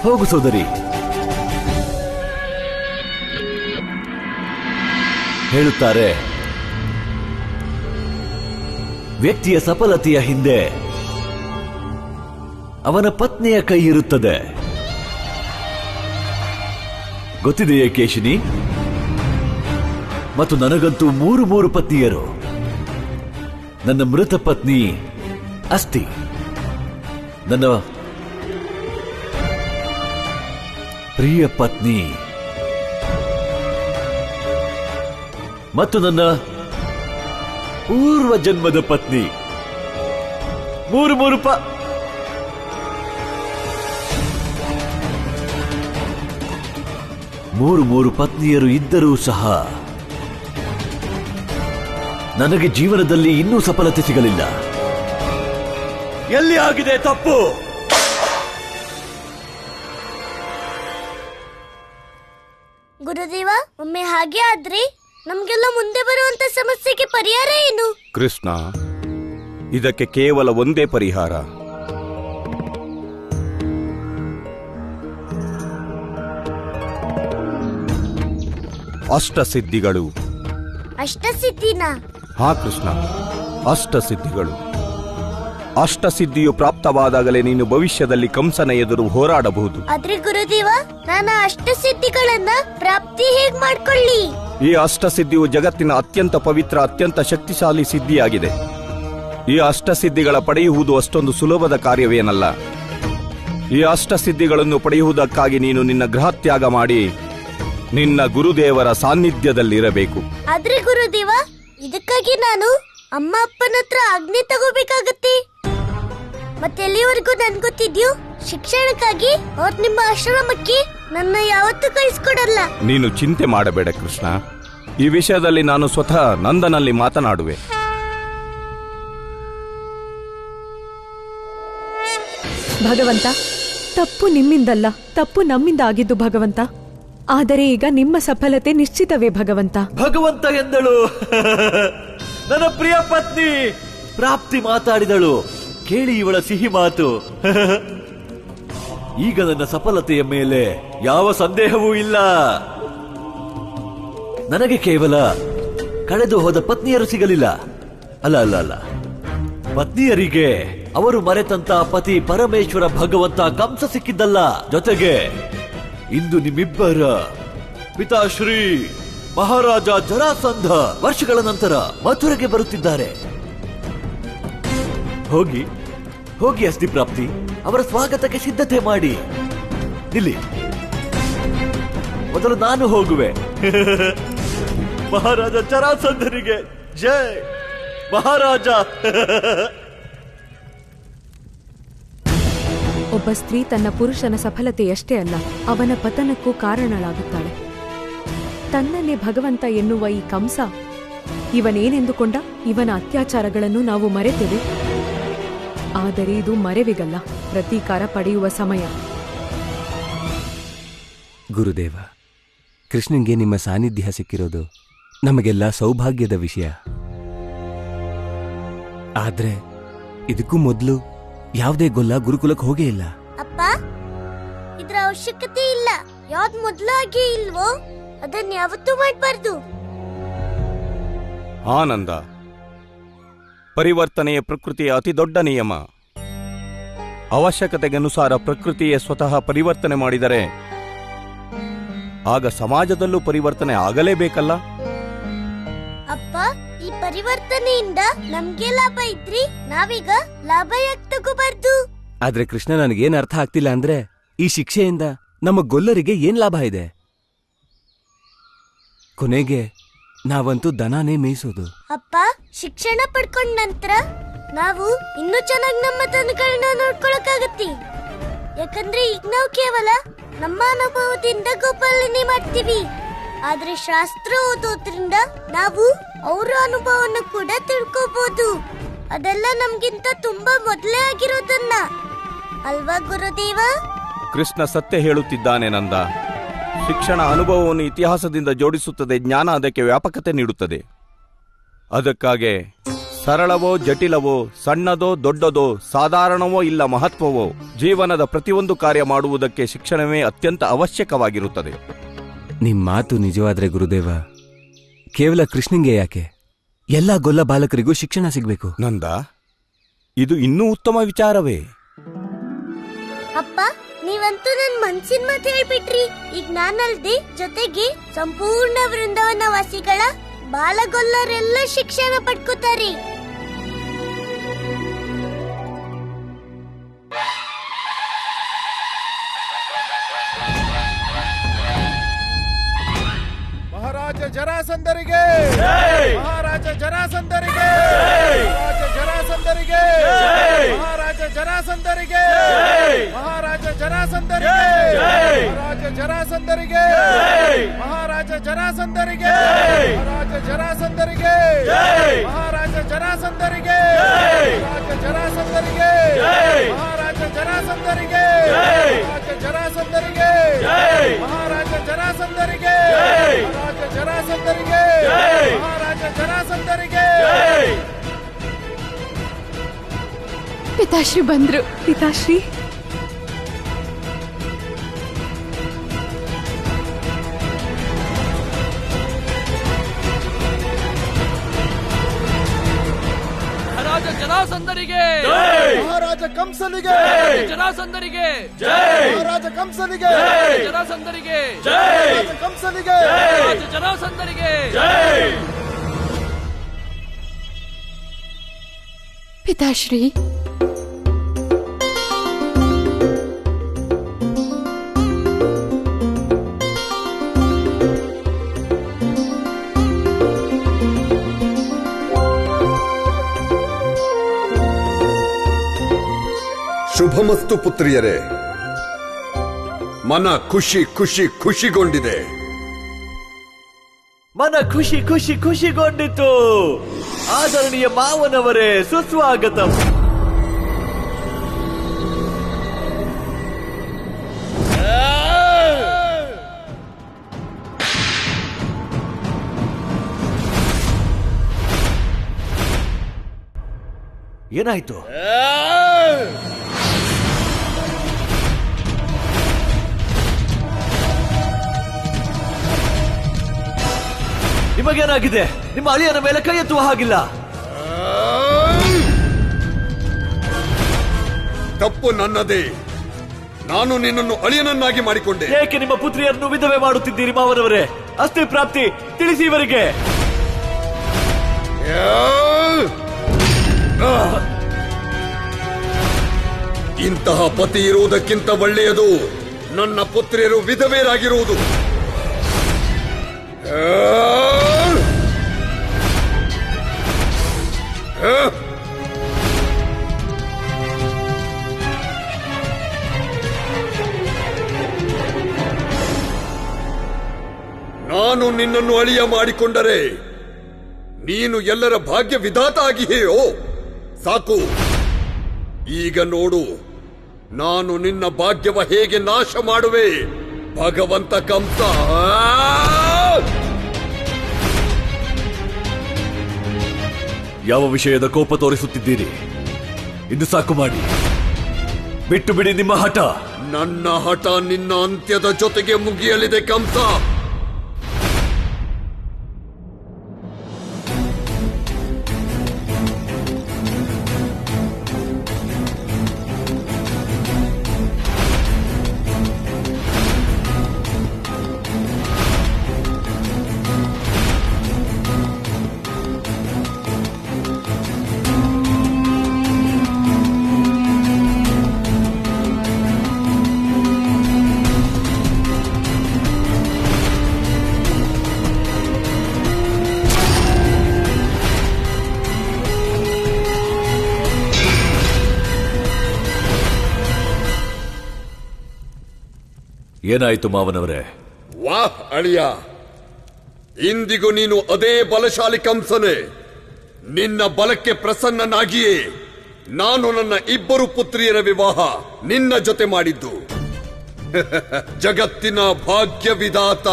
ಹೋಗು ಸೋದರಿ. ಹೇಳುತ್ತಾರೆ, ವ್ಯಕ್ತಿಯ ಸಫಲತೆಯ ಹಿಂದೆ ಅವನ ಪತ್ನಿಯ ಕೈ ಇರುತ್ತದೆ. ಗೊತ್ತಿದೆಯೇ ಕೇಶಿನಿ? ಮತ್ತು ನನಗಂತೂ ಮೂರು ಪತ್ನಿಯರು. ನನ್ನ ಮೃತ ಪತ್ನಿ ಅಸ್ತಿ, ನನ್ನ ಪ್ರಿಯ ಪತ್ನಿ ಮತ್ತು ನನ್ನ ಪೂರ್ವ ಜನ್ಮದ ಪತ್ನಿ. ಮೂರು ಪತ್ನಿಯರು ಇದ್ದರೂ ಸಹ ನನಗೆ ಜೀವನದಲ್ಲಿ ಇನ್ನೂ ಸಫಲತೆ ಸಿಗಲಿಲ್ಲ. ಎಲ್ಲಿ ಆಗಿದೆ ತಪ್ಪು? ಗುರುದೇವ, ಒಮ್ಮೆ ಹಾಗೆ ಆದ್ರೆ ನಮ್ಗೆಲ್ಲ ಮುಂದೆ ಬರುವಂತ ಸಮಸ್ಯೆಗೆ ಪರಿಹಾರ ಏನು? ಕೃಷ್ಣ, ಇದಕ್ಕೆ ಕೇವಲ ಒಂದೇ ಪರಿಹಾರ. ಅಷ್ಟಸಿದ್ಧಿಗಳು. ಅಷ್ಟಸಿದ್ಧಿನಾ? ಹಾ ಕೃಷ್ಣ, ಅಷ್ಟಸಿದ್ಧಿಗಳು. ಅಷ್ಟಸಿದ್ಧಿಯು ಪ್ರಾಪ್ತವಾದಾಗಲೇ ನೀನು ಭವಿಷ್ಯದಲ್ಲಿ ಕಂಸನ ಎದುರು ಹೋರಾಡಬಹುದು. ಆದ್ರೆ ಗುರುದೇವ, ನಾನು ಅಷ್ಟಸಿದ್ಧಿಗಳನ್ನ ಪ್ರಾಪ್ತಿ ಹೇಗ್ ಮಾಡ್ಕೊಳ್ಳಿ? ಈ ಅಷ್ಟಸಿದ್ಧಿಯು ಜಗತ್ತಿನ ಅತ್ಯಂತ ಪವಿತ್ರ, ಅತ್ಯಂತ ಶಕ್ತಿಶಾಲಿ ಸಿದ್ಧಿಯಾಗಿದೆ. ಈ ಅಷ್ಟಸಿದ್ಧಿಗಳ ಪಡೆಯುವುದು ಅಷ್ಟೊಂದು ಸುಲಭದ ಕಾರ್ಯವೇನಲ್ಲ. ಈ ಅಷ್ಟಸಿದ್ಧಿಗಳನ್ನು ಪಡೆಯುವುದಕ್ಕಾಗಿ ನೀನು ನಿನ್ನ ಗೃಹತ್ಯಾಗ ಮಾಡಿ ನಿನ್ನ ಗುರುದೇವರ ಸಾನ್ನಿಧ್ಯದಲ್ಲಿರಬೇಕು. ಆದ್ರೆ ಗುರುದೇವ, ಇದಕ್ಕಾಗಿ ನಾನು ಅಮ್ಮ ಅಪ್ಪನ ಹತ್ರ ಆಜ್ಞೆ ತಗೋಬೇಕಾಗತ್ತೆ. ಮತ್ತೆ ಎಲ್ಲಿವರೆಗೂ ನನ್ ಗೊತ್ತಿದ್ಯೋ, ಶಿಕ್ಷಣಕ್ಕಾಗಿ ಅವ್ರು ನಿಮ್ಮ ಆಶ್ರಮಕ್ಕೆ ನನ್ನ ಯಾವತ್ತೂ ಕಳಿಸ್ಕೊಡಲ್ಲ. ನೀನು ಚಿಂತೆ ಮಾಡಬೇಡ ಕೃಷ್ಣ, ಈ ವಿಷಯದಲ್ಲಿ ನಾನು ಸ್ವತಃ ನಂದನಲ್ಲಿ ಮಾತನಾಡುವೆ. ಭಗವಂತ, ತಪ್ಪು ನಿಮ್ಮಿಂದಲ್ಲ, ತಪ್ಪು ನಮ್ಮಿಂದ ಆಗಿದ್ದು ಭಗವಂತ. ಆದರೆ ಈಗ ನಿಮ್ಮ ಸಫಲತೆ ನಿಶ್ಚಿತವೇ ಭಗವಂತ. ಭಗವಂತ ಎಂದಳು. ನನ್ನ ಪ್ರಿಯ ಪತ್ನಿ ಪ್ರಾಪ್ತಿ ಮಾತಾಡಿದಳು. ಕೇಳಿ ಇವಳ ಸಿಹಿ ಮಾತು. ಈಗ ನನ್ನ ಸಫಲತೆಯ ಮೇಲೆ ಯಾವ ಸಂದೇಹವೂ ಇಲ್ಲ. ನನಗೆ ಕೇವಲ ಕಳೆದು ಹೋದ ಪತ್ನಿಯರು ಸಿಗಲಿಲ್ಲ. ಅಲ್ಲ, ಪತ್ನಿಯರಿಗೆ ಅವರು ಮರೆತಂತ ಪತಿ ಪರಮೇಶ್ವರ ಭಗವಂತ ಕಂಸ ಸಿಕ್ಕಿದ್ದಲ್ಲ. ಜೊತೆಗೆ ಇಂದು ನಿಮ್ಮಿಬ್ಬರ ಪಿತಾಶ್ರೀ ಮಹಾರಾಜ ಜರಾಸಂಧ ವರ್ಷಗಳ ನಂತರ ಮಥುರೆಗೆ ಬರುತ್ತಿದ್ದಾರೆ. ಹೋಗಿ ಅಸ್ತಿ ಪ್ರಾಪ್ತಿ, ಅವರ ಸ್ವಾಗತಕ್ಕೆ ಸಿದ್ಧತೆ ಮಾಡಿ. ಇಲ್ಲಿ ಮೊದಲು ನಾನು ಹೋಗುವೆ. ಮಹಾರಾಜ ಜರಾಸಂಧನಿಗೆ ಜೈ. ಮಹಾರಾಜ. ಒಬ್ಬ ಸ್ತ್ರೀ ತನ್ನ ಪುರುಷನ ಸಫಲತೆಯಷ್ಟೇ ಅಲ್ಲ, ಅವನ ಪತನಕ್ಕೂ ಕಾರಣಳಾಗುತ್ತಾಳೆ. ತನ್ನನ್ನೇ ಭಗವಂತ ಎನ್ನುವ ಈ ಕಂಸ ಇವನೇನೆಂದುಕೊಂಡ? ಇವನ ಅತ್ಯಾಚಾರಗಳನ್ನು ನಾವು ಮರೆತೆವೆ. ಆದರೆ ಇದು ಮರೆವಿಗಲ್ಲ, ಪ್ರತೀಕಾರ ಪಡೆಯುವ ಸಮಯ. ಗುರುದೇವ, ಕೃಷ್ಣನ್ಗೆ ನಿಮ್ಮ ಸಾನ್ನಿಧ್ಯ ಸಿಕ್ಕಿರೋದು ನಮಗೆಲ್ಲ ಸೌಭಾಗ್ಯದ ವಿಷಯ. ಆದ್ರೆ ಇದಕ್ಕೂ ಮೊದಲು ಯಾವುದೇ ಗೊಲ್ಲ ಗುರುಕುಲಕ್ಕೆ ಹೋಗೇ ಇಲ್ಲ. ಅಪ್ಪ, ಇದ್ರ ಅವಶ್ಯಕತೆ ಇಲ್ಲ. ಯಾವ್ದು ಮೊದ್ಲಾಗಿ ಇಲ್ವೋ ಅದನ್ನ ಯಾವತ್ತೂ ಮಾಡಬಾರ್ದು. ಆನಂದ, ಪರಿವರ್ತನೆಯ ಪ್ರಕೃತಿಯ ಅತಿ ದೊಡ್ಡ ನಿಯಮ. ಅವಶ್ಯಕತೆಗನುಸಾರ ಪ್ರಕೃತಿಯೇ ಸ್ವತಃ ಪರಿವರ್ತನೆ ಮಾಡಿದರೆ ಆಗ ಸಮಾಜದಲ್ಲೂ ಪರಿವರ್ತನೆ ಆಗಲೇಬೇಕಲ್ಲ. ಅಪ್ಪ, ಈ ಪರಿವರ್ತನೆಯಿಂದ ನಮ್ಗೆ ಲಾಭ ಇದ್ರಿ ನಾವೀಗ ಲಾಭ ಯಾಕೆ ತಗೋಬಾರ್ದು? ಆದ್ರೆ ಕೃಷ್ಣ, ನನಗೇನ್ ಅರ್ಥ ಆಗ್ತಿಲ್ಲ ಅಂದ್ರೆ, ಈ ಶಿಕ್ಷೆಯಿಂದ ನಮ್ಮ ಗೊಲ್ಲರಿಗೆ ಏನ್ ಲಾಭ ಇದೆ? ಕೊನೆಗೆ ನಾವಂತೂ ದನಾನೇ ಮೇಯಿಸೋದು. ಅಪ್ಪ, ಶಿಕ್ಷಣ ಪಡ್ಕೊಂಡ ನಂತರ ನಾವು ಇನ್ನೂ ಚೆನ್ನಾಗಿ ನಮ್ಮ ದನಗಳನ್ನ ನೋಡ್ಕೊಳಕ್ಕಾಗತ್ತೆ. ಯಾಕಂದ್ರೆ ಈಗ ನಾವು ಕೇವಲ ನಮ್ಮ ಅನುಭವದಿಂದ ಗೋಪಾಲನೆ ಮಾಡ್ತೀವಿ. ಆದ್ರೆ ಶಾಸ್ತ್ರ ಓದೋದ್ರಿಂದ ನಾವು ಅವರ ಅನುಭವವನ್ನು ಕೂಡ ತಿಳ್ಕೋಬಹುದು. ಅದೆಲ್ಲ ನಮ್ಗಿಂತ ತುಂಬಾ ಮೊದಲೇ ಆಗಿರೋದನ್ನ ಅಲ್ವಾ ಗುರುದೇವ? ಕೃಷ್ಣ ಸತ್ಯ ಹೇಳುತ್ತಿದ್ದಾನೆ ನಂದ. ಶಿಕ್ಷಣ ಅನುಭವವನ್ನು ಇತಿಹಾಸದಿಂದ ಜೋಡಿಸುತ್ತದೆ, ಜ್ಞಾನ ಅದಕ್ಕೆ ವ್ಯಾಪಕತೆ ನೀಡುತ್ತದೆ. ಅದಕ್ಕಾಗಿ ಸರಳವೋ ಜಟಿಲವೋ, ಸಣ್ಣದೋ ದೊಡ್ಡದೋ, ಸಾಧಾರಣವೋ ಇಲ್ಲ ಮಹತ್ವವೋ, ಜೀವನದ ಪ್ರತಿಯೊಂದು ಕಾರ್ಯ ಮಾಡುವುದಕ್ಕೆ ಶಿಕ್ಷಣವೇ ಅತ್ಯಂತ ಅವಶ್ಯಕವಾಗಿರುತ್ತದೆ. ನಿಮ್ ಮಾತು ನಿಜವಾದ್ರೆ ಗುರುದೇವ, ಕೇವಲ ಕೃಷ್ಣಂಗೆ ಯಾಕೆ, ಎಲ್ಲ ಗೊಲ್ಲ ಬಾಲಕರಿಗೂ ಶಿಕ್ಷಣ ಸಿಗ್ಬೇಕು. ನಂದ, ಇದು ಇನ್ನೂ ಉತ್ತಮ ವಿಚಾರವೇ. ಅಪ್ಪ, ನೀವಂತೂ ನನ್ ಮನ್ಸಿನ ಮಾತು ಹೇಳ್ಬಿಟ್ರಿ. ಈಗ ನಾನಲ್ದೆ ಜೊತೆಗೆ ಸಂಪೂರ್ಣ ವೃಂದಾವನ ವಾಸಿಗಳ ಬಾಲಗೊಲ್ಲರೆಲ್ಲ ಶಿಕ್ಷಣ ಪಡ್ಕೋತಾರೆ. ಮಹಾರಾಜ ಜರಾಸಂಧರಿಗೆ, ಮಹಾರಾಜ ಜರಾಸಂಧರಿಗೆ, ಮಹಾರಾಜ ಜರಾಸಂಧರಿಗೆ, ಮಹಾರಾಜ ಜರಾಸಂಧರಿಗೆ, ಮಹಾರಾಜ ಜರಾಸಂಧರಿಗೆ, ಮಹಾರಾಜ ಜರಾಸಂಧರಿಗೆ, ಮಹಾರಾಜ ಜರಾಸಂಧರಿಗೆ, ಮಹಾರಾಜ ಜರಾಸಂಧರಿಗೆ, ಮಹಾರಾಜ ಜರಾಸಂಧರಿಗೆ, ಮಹಾರಾಜ ಜರಾಸಂಧರಿಗೆ, ಮಹಾರಾಜ ಜರಾಸಂಧರಿಗೆ, ಮಹಾರಾಜ ಜರಾಸಂಧರಿಗೆ, ಮಹಾರಾಜ ಜರಾಸಂಧರಿಗೆ, ಮಹಾರಾಜ ಜರಾಸಂಧರಿಗೆ, ಮಹಾರಾಜ ಜರಾಸಂಧರಿಗೆ. ಪಿತಾಶ್ರೀ ಬಂದ್ರು. ಪಿತಾಶ್ರೀ, ಮಹಾರಾಜ ಜರಾಸಂಧರಿಗೆ, ಮಹಾರಾಜ ಕಂಸನಿಗೆ, ಜರಾಸಂಧರಿಗೆ, ಮಹಾರಾಜ ಕಂಸನಿಗೆ, ಜರಾಸಂಧರಿಗೆ, ಮಹಾರಾಜ ಕಂಸನಿಗೆ, ಜರಾಸಂಧರಿಗೆ. ಪಿತಾಶ್ರೀ, ಶುಭಮಸ್ತು ಪುತ್ರಿಯರೇ. ಮನ ಖುಷಿಗೊಂಡಿದೆ. ಮನ ಖುಷಿಗೊಂಡಿತು. ಆದರಣೀಯ ಮಾವನವರೇ, ಸುಸ್ವಾಗತಂ. ಏನಾಯ್ತು? ನಿಮಗೇನಾಗಿದೆ? ನಿಮ್ಮ ಅಳಿಯನ ಮೇಲೆ ಕೈ ಎತ್ತುವ ಹಾಗಿಲ್ಲ. ತಪ್ಪು ನನ್ನದೇ. ನಾನು ನಿನ್ನನ್ನು ಅಳಿಯನನ್ನಾಗಿ ಮಾಡಿಕೊಂಡೆ. ಏಕೆ ನಿಮ್ಮ ಪುತ್ರಿಯನ್ನು ವಿಧವೆ ಮಾಡುತ್ತಿದ್ದೀರಿ ಮಾವನವರೇ? ಅಸ್ಥಿ ಪ್ರಾಪ್ತಿ ತಿಳಿಸಿ ಇವರಿಗೆ. ಇಂತಹ ಪತಿ ಇರುವುದಕ್ಕಿಂತ ಒಳ್ಳೆಯದು ನನ್ನ ಪುತ್ರಿಯರು ವಿಧವೆಯರಾಗಿರುವುದು. ನಾನು ನಿನ್ನನ್ನು ಅಳಿಯ ಮಾಡಿಕೊಂಡರೆ ನೀನು ಎಲ್ಲರ ಭಾಗ್ಯ ವಿಧಾತ ಆಗಿಯೋ? ಸಾಕು, ಈಗ ನೋಡು ನಾನು ನಿನ್ನ ಭಾಗ್ಯವ ಹೇಗೆ ನಾಶ ಮಾಡುವೆ. ಭಗವಂತ ಕಂಸ. ಯಾವ ವಿಷಯದ ಕೋಪ ತೋರಿಸುತ್ತಿದ್ದೀರಿ? ಇದು ಸಾಕು ಮಾಡಿ. ಬಿಟ್ಟು ಬಿಡಿ ನಿಮ್ಮ ಹಠ. ನನ್ನ ಹಠ ನಿನ್ನ ಅಂತ್ಯದ ಜೊತೆಗೆ ಮುಗಿಯಲಿದೆ ಕಂಸ. ಏನಾಯಿತು ಮಾವನವರೇ? ವಾಹ್ ಅಳಿಯ, ಇಂದಿಗೂ ನೀನು ಅದೇ ಬಲಶಾಲಿ ಕಂಸನೇ. ನಿನ್ನ ಬಲಕ್ಕೆ ಪ್ರಸನ್ನನಾಗಿಯೇ ನಾನು ನನ್ನ ಇಬ್ಬರು ಪುತ್ರಿಯರ ವಿವಾಹ ನಿನ್ನ ಜೊತೆ ಮಾಡಿದ್ದು. ಜಗತ್ತಿನ ಭಾಗ್ಯ ವಿಧಾತ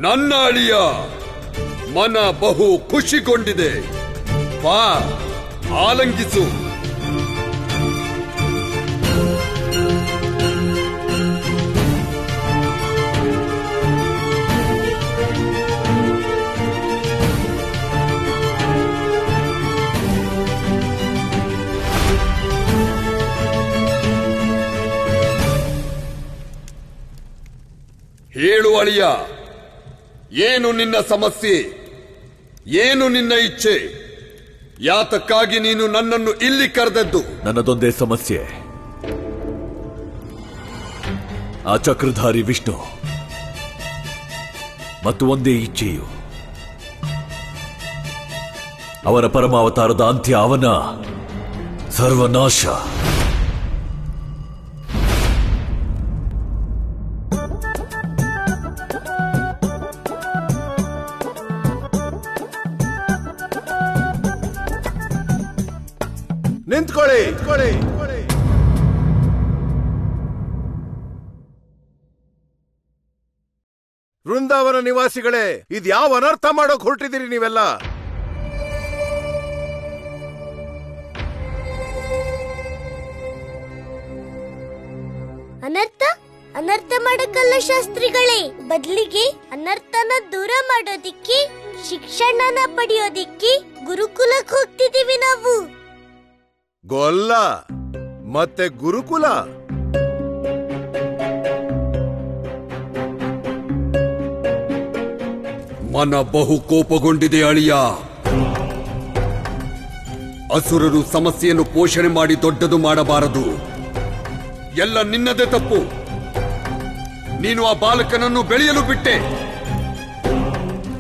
ನನ್ನ ಅಳಿಯ. ಮನ ಬಹು ಖುಷಿಗೊಂಡಿದೆ. ಬಾ, ಆಲಂಗಿಸು. ಹೇಳು ಅಳಿಯ, ಏನು ನಿನ್ನ ಸಮಸ್ಯೆ? ಏನು ನಿನ್ನ ಇಚ್ಛೆ? ಯಾತಕ್ಕಾಗಿ ನೀನು ನನ್ನನ್ನು ಇಲ್ಲಿ ಕರೆದದ್ದು? ನನ್ನದೊಂದೇ ಸಮಸ್ಯೆ. ಆ ಚಕ್ರಧಾರಿ ವಿಷ್ಣು ಮತ್ತು ಒಂದೇ ಇಚ್ಛೆಯು, ಅವನ ಪರಮಾವತಾರದ ಅಂತ್ಯ, ಅವನ ಸರ್ವನಾಶ. ನಿಂತ್ಕೊಳ್ಳಿ. ವೃಂದಾವನ ನಿವಾಸಿಗಳೇ, ಇದ್ಯಾವ ಅನರ್ಥ ಮಾಡೋಕ್ ಹೊರಟಿದ್ದೀರಿ ನೀವೆಲ್ಲ? ಅನರ್ಥ ಮಾಡಕ್ಕಲ್ಲ ಶಾಸ್ತ್ರಿಗಳೇ, ಬದಲಿಗೆ ಅನರ್ಥನ ದೂರ ಮಾಡೋದಿಕ್ಕೆ, ಶಿಕ್ಷಣನ ಪಡೆಯೋದಿಕ್ಕೆ ಗುರುಕುಲಕ್ಕೆ ಹೋಗ್ತಿದೀವಿ ನಾವು. ಗೊಲ್ಲ ಮತ್ತೆ ಗುರುಕುಲ? ಮನ ಬಹು ಕೋಪಗೊಂಡಿದೆ ಅಳಿಯ. ಅಸುರರು ಸಮಸ್ಯೆಯನ್ನು ಪೋಷಣೆ ಮಾಡಿ ದೊಡ್ಡದು ಮಾಡಬಾರದು. ಎಲ್ಲ ನಿನ್ನದೇ ತಪ್ಪು. ನೀನು ಆ ಬಾಲಕನನ್ನು ಬೆಳೆಯಲು ಬಿಟ್ಟೆ.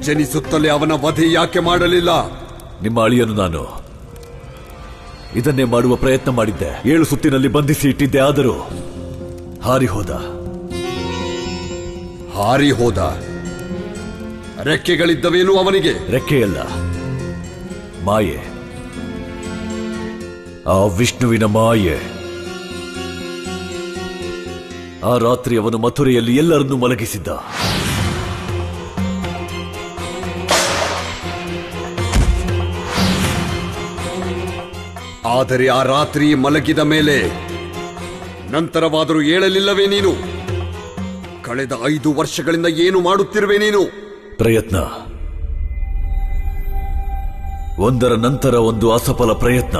ಜನಿಸುತ್ತಲೇ ಅವನ ವಧೆ ಯಾಕೆ ಮಾಡಲಿಲ್ಲ? ನಿಮ್ಮ ಅಳಿಯನು ನಾನು ಇದನ್ನೇ ಮಾಡುವ ಪ್ರಯತ್ನ ಮಾಡಿದ್ದೆ. 7 ಸುತ್ತಿನಲ್ಲಿ ಬಂಧಿಸಿ ಇಟ್ಟಿದ್ದೆ, ಆದರೂ ಹಾರಿ ಹೋದ. ರೆಕ್ಕೆಗಳಿದ್ದವೇನು ಅವನಿಗೆ? ರೆಕ್ಕೆಯಲ್ಲ, ಮಾಯೆ. ಆ ವಿಷ್ಣುವಿನ ಮಾಯೆ. ಆ ರಾತ್ರಿ ಅವನು ಮಥುರೆಯಲ್ಲಿ ಎಲ್ಲರನ್ನೂ ಮಲಗಿಸಿದ್ದ. ಆದರೆ ಆ ರಾತ್ರಿ ಮಲಗಿದ ಮೇಲೆ ನಂತರವಾದರೂ ಏಳಲಿಲ್ಲವೇ ನೀನು? ಕಳೆದ 5 ವರ್ಷಗಳಿಂದ ಏನು ಮಾಡುತ್ತಿರುವೆ ನೀನು? ಪ್ರಯತ್ನ, ಒಂದರ ನಂತರ ಒಂದು ಅಸಫಲ ಪ್ರಯತ್ನ.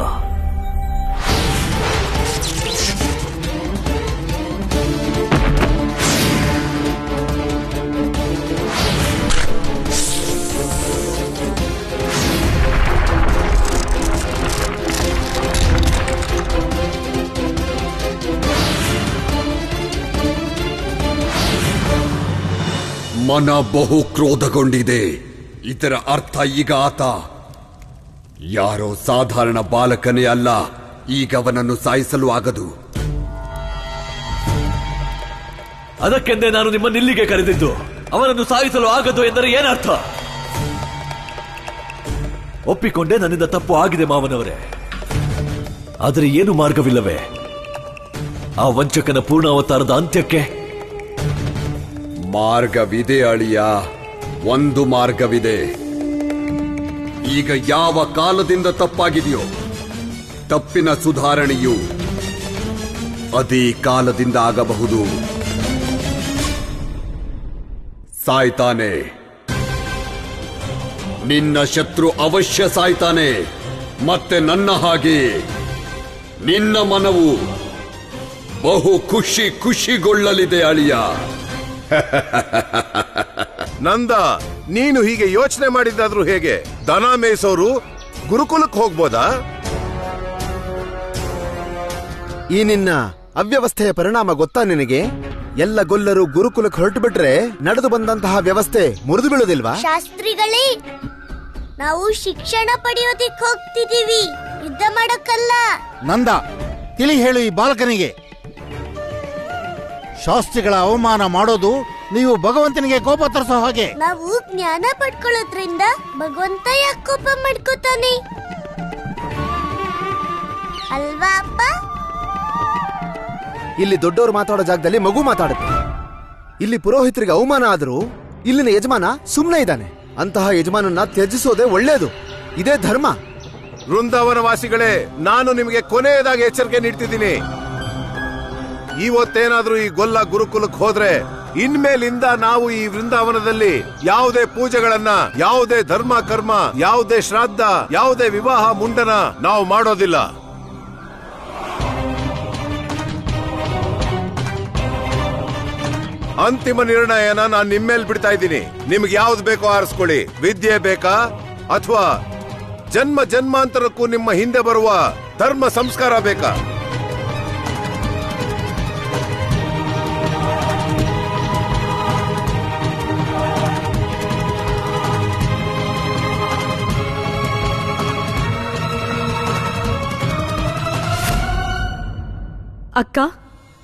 ಮನ ಬಹು ಕ್ರೋಧಗೊಂಡಿದೆ. ಇದರ ಅರ್ಥ ಈಗ ಆತ ಯಾರೋ ಸಾಧಾರಣ ಬಾಲಕನೇ ಅಲ್ಲ. ಈಗ ಅವನನ್ನು ಸಾಯಿಸಲು ಆಗದು. ಅದಕ್ಕೆಂದೇ ನಾನು ನಿಮ್ಮನ್ನು ಇಲ್ಲಿಗೆ ಕರೆದಿದ್ದು. ಅವನನ್ನು ಸಾಯಿಸಲು ಆಗದು ಎಂದರೆ ಏನರ್ಥ? ಒಪ್ಪಿಕೊಂಡೆ, ನನ್ನಿಂದ ತಪ್ಪು ಆಗಿದೆ ಮಾವನವರೇ. ಆದರೆ ಏನು ಮಾರ್ಗವಿಲ್ಲವೇ ಆ ವಂಚಕನ ಪೂರ್ಣಾವತಾರದ ಅಂತ್ಯಕ್ಕೆ? ಮಾರ್ಗವಿದೆ ಅಳಿಯ, ಒಂದು ಮಾರ್ಗವಿದೆ. ಈಗ ಯಾವ ಕಾಲದಿಂದ ತಪ್ಪಾಗಿದೆಯೋ ತಪ್ಪಿನ ಸುಧಾರಣೆಯು ಅದೇ ಕಾಲದಿಂದ ಆಗಬಹುದು. ಸಾಯ್ತಾನೆ, ನಿನ್ನ ಶತ್ರು ಅವಶ್ಯ ಸಾಯ್ತಾನೆ. ಮತ್ತೆ ನನ್ನ ಹಾಗೆ ನಿನ್ನ ಮನವು ಬಹು ಖುಷಿಗೊಳ್ಳಲಿದೆ ಅಳಿಯ. ನಂದ, ನೀನು ಹೀಗೆ ಯೋಚನೆ ಮಾಡಿದ್ದಾದ್ರೂ ಹೇಗೆ? ದನ ಮೇಯಿಸೋರು ಗುರುಕುಲಕ್ಕೆ ಹೋಗ್ಬೋದಾ? ಈ ನಿನ್ನ ಅವ್ಯವಸ್ಥೆಯ ಪರಿಣಾಮ ಗೊತ್ತಾ ನಿನಗೆ? ಎಲ್ಲ ಗೊಲ್ಲರು ಗುರುಕುಲಕ್ಕೆ ಹೊರಟು ಬಿಟ್ರೆ ನಡೆದು ಬಂದಂತಹ ವ್ಯವಸ್ಥೆ ಮುರಿದು ಬೀಳೋದಿಲ್ವಾ? ಶಾಸ್ತ್ರಿಗಳೇ, ನಾವು ಶಿಕ್ಷಣ ಪಡೆಯೋದಿಕ್ ಹೋಗ್ತಿದೀವಿ, ಯುದ್ಧ ಮಾಡಕ್ಕಲ್ಲ. ನಂದ, ತಿಳಿ ಹೇಳು ಈ ಬಾಲಕನಿಗೆ. ಶಾಸ್ತ್ರಿಗಳ ಅವಮಾನ ಮಾಡೋದು ನೀವು ಭಗವಂತನಿಗೆ ಕೋಪ ತರಿಸೋ ಹಾಗೆ. ನಾವು ಜ್ಞಾನ ಪಡ್ಕೊಳ್ಳೋದ್ರಿಂದ ಭಗವಂತ ಯಾಕೆ ಕೋಪ ಮಾಡ್ಕೋತಾನೆ ಅಲ್ವಾ ಅಪ್ಪ? ಇಲ್ಲಿ ದೊಡ್ಡವರು ಮಾತಾಡೋ ಜಾಗದಲ್ಲಿ ಮಗು ಮಾತಾಡುತ್ತೆ. ಇಲ್ಲಿ ಪುರೋಹಿತರಿಗೆ ಅವಮಾನ ಆದರೂ ಇಲ್ಲಿನ ಯಜಮಾನ ಸುಮ್ಮನೆ ಇದ್ದಾನೆ. ಅಂತಹ ಯಜಮಾನನ್ನ ತ್ಯಜಿಸೋದೇ ಒಳ್ಳೇದು. ಇದೇ ಧರ್ಮ. ವೃಂದಾವನ ವಾಸಿಗಳೇ, ನಾನು ನಿಮಗೆ ಕೊನೆಯದಾಗಿ ಎಚ್ಚರಿಕೆ ನೀಡ್ತಿದ್ದೀನಿ. ಇವತ್ತೇನಾದ್ರೂ ಈ ಗೊಲ್ಲ ಗುರುಕುಲಕ್ಕೆ ಹೋದ್ರೆ ಇನ್ಮೇಲಿಂದ ನಾವು ಈ ವೃಂದಾವನದಲ್ಲಿ ಯಾವುದೇ ಪೂಜೆಗಳನ್ನ, ಯಾವುದೇ ಧರ್ಮ ಕರ್ಮ, ಯಾವುದೇ ಶ್ರಾದ್ದ, ಯಾವುದೇ ವಿವಾಹ ಮುಂಡನ ನಾವು ಮಾಡೋದಿಲ್ಲ. ಅಂತಿಮ ನಿರ್ಣಯನ ನಾನು ನಿಮ್ಮೇಲ್ ಬಿಡ್ತಾ ಇದ್ದೀನಿ. ನಿಮ್ಗೆ ಯಾವ್ದು ಬೇಕೋ ಆರಿಸ್ಕೊಳ್ಳಿ. ವಿದ್ಯೆ ಬೇಕಾ ಅಥವಾ ಜನ್ಮ ಜನ್ಮಾಂತರಕ್ಕೂ ನಿಮ್ಮ ಹಿಂದೆ ಬರುವ ಧರ್ಮ ಸಂಸ್ಕಾರ ಬೇಕಾ? ಅಕ್ಕ,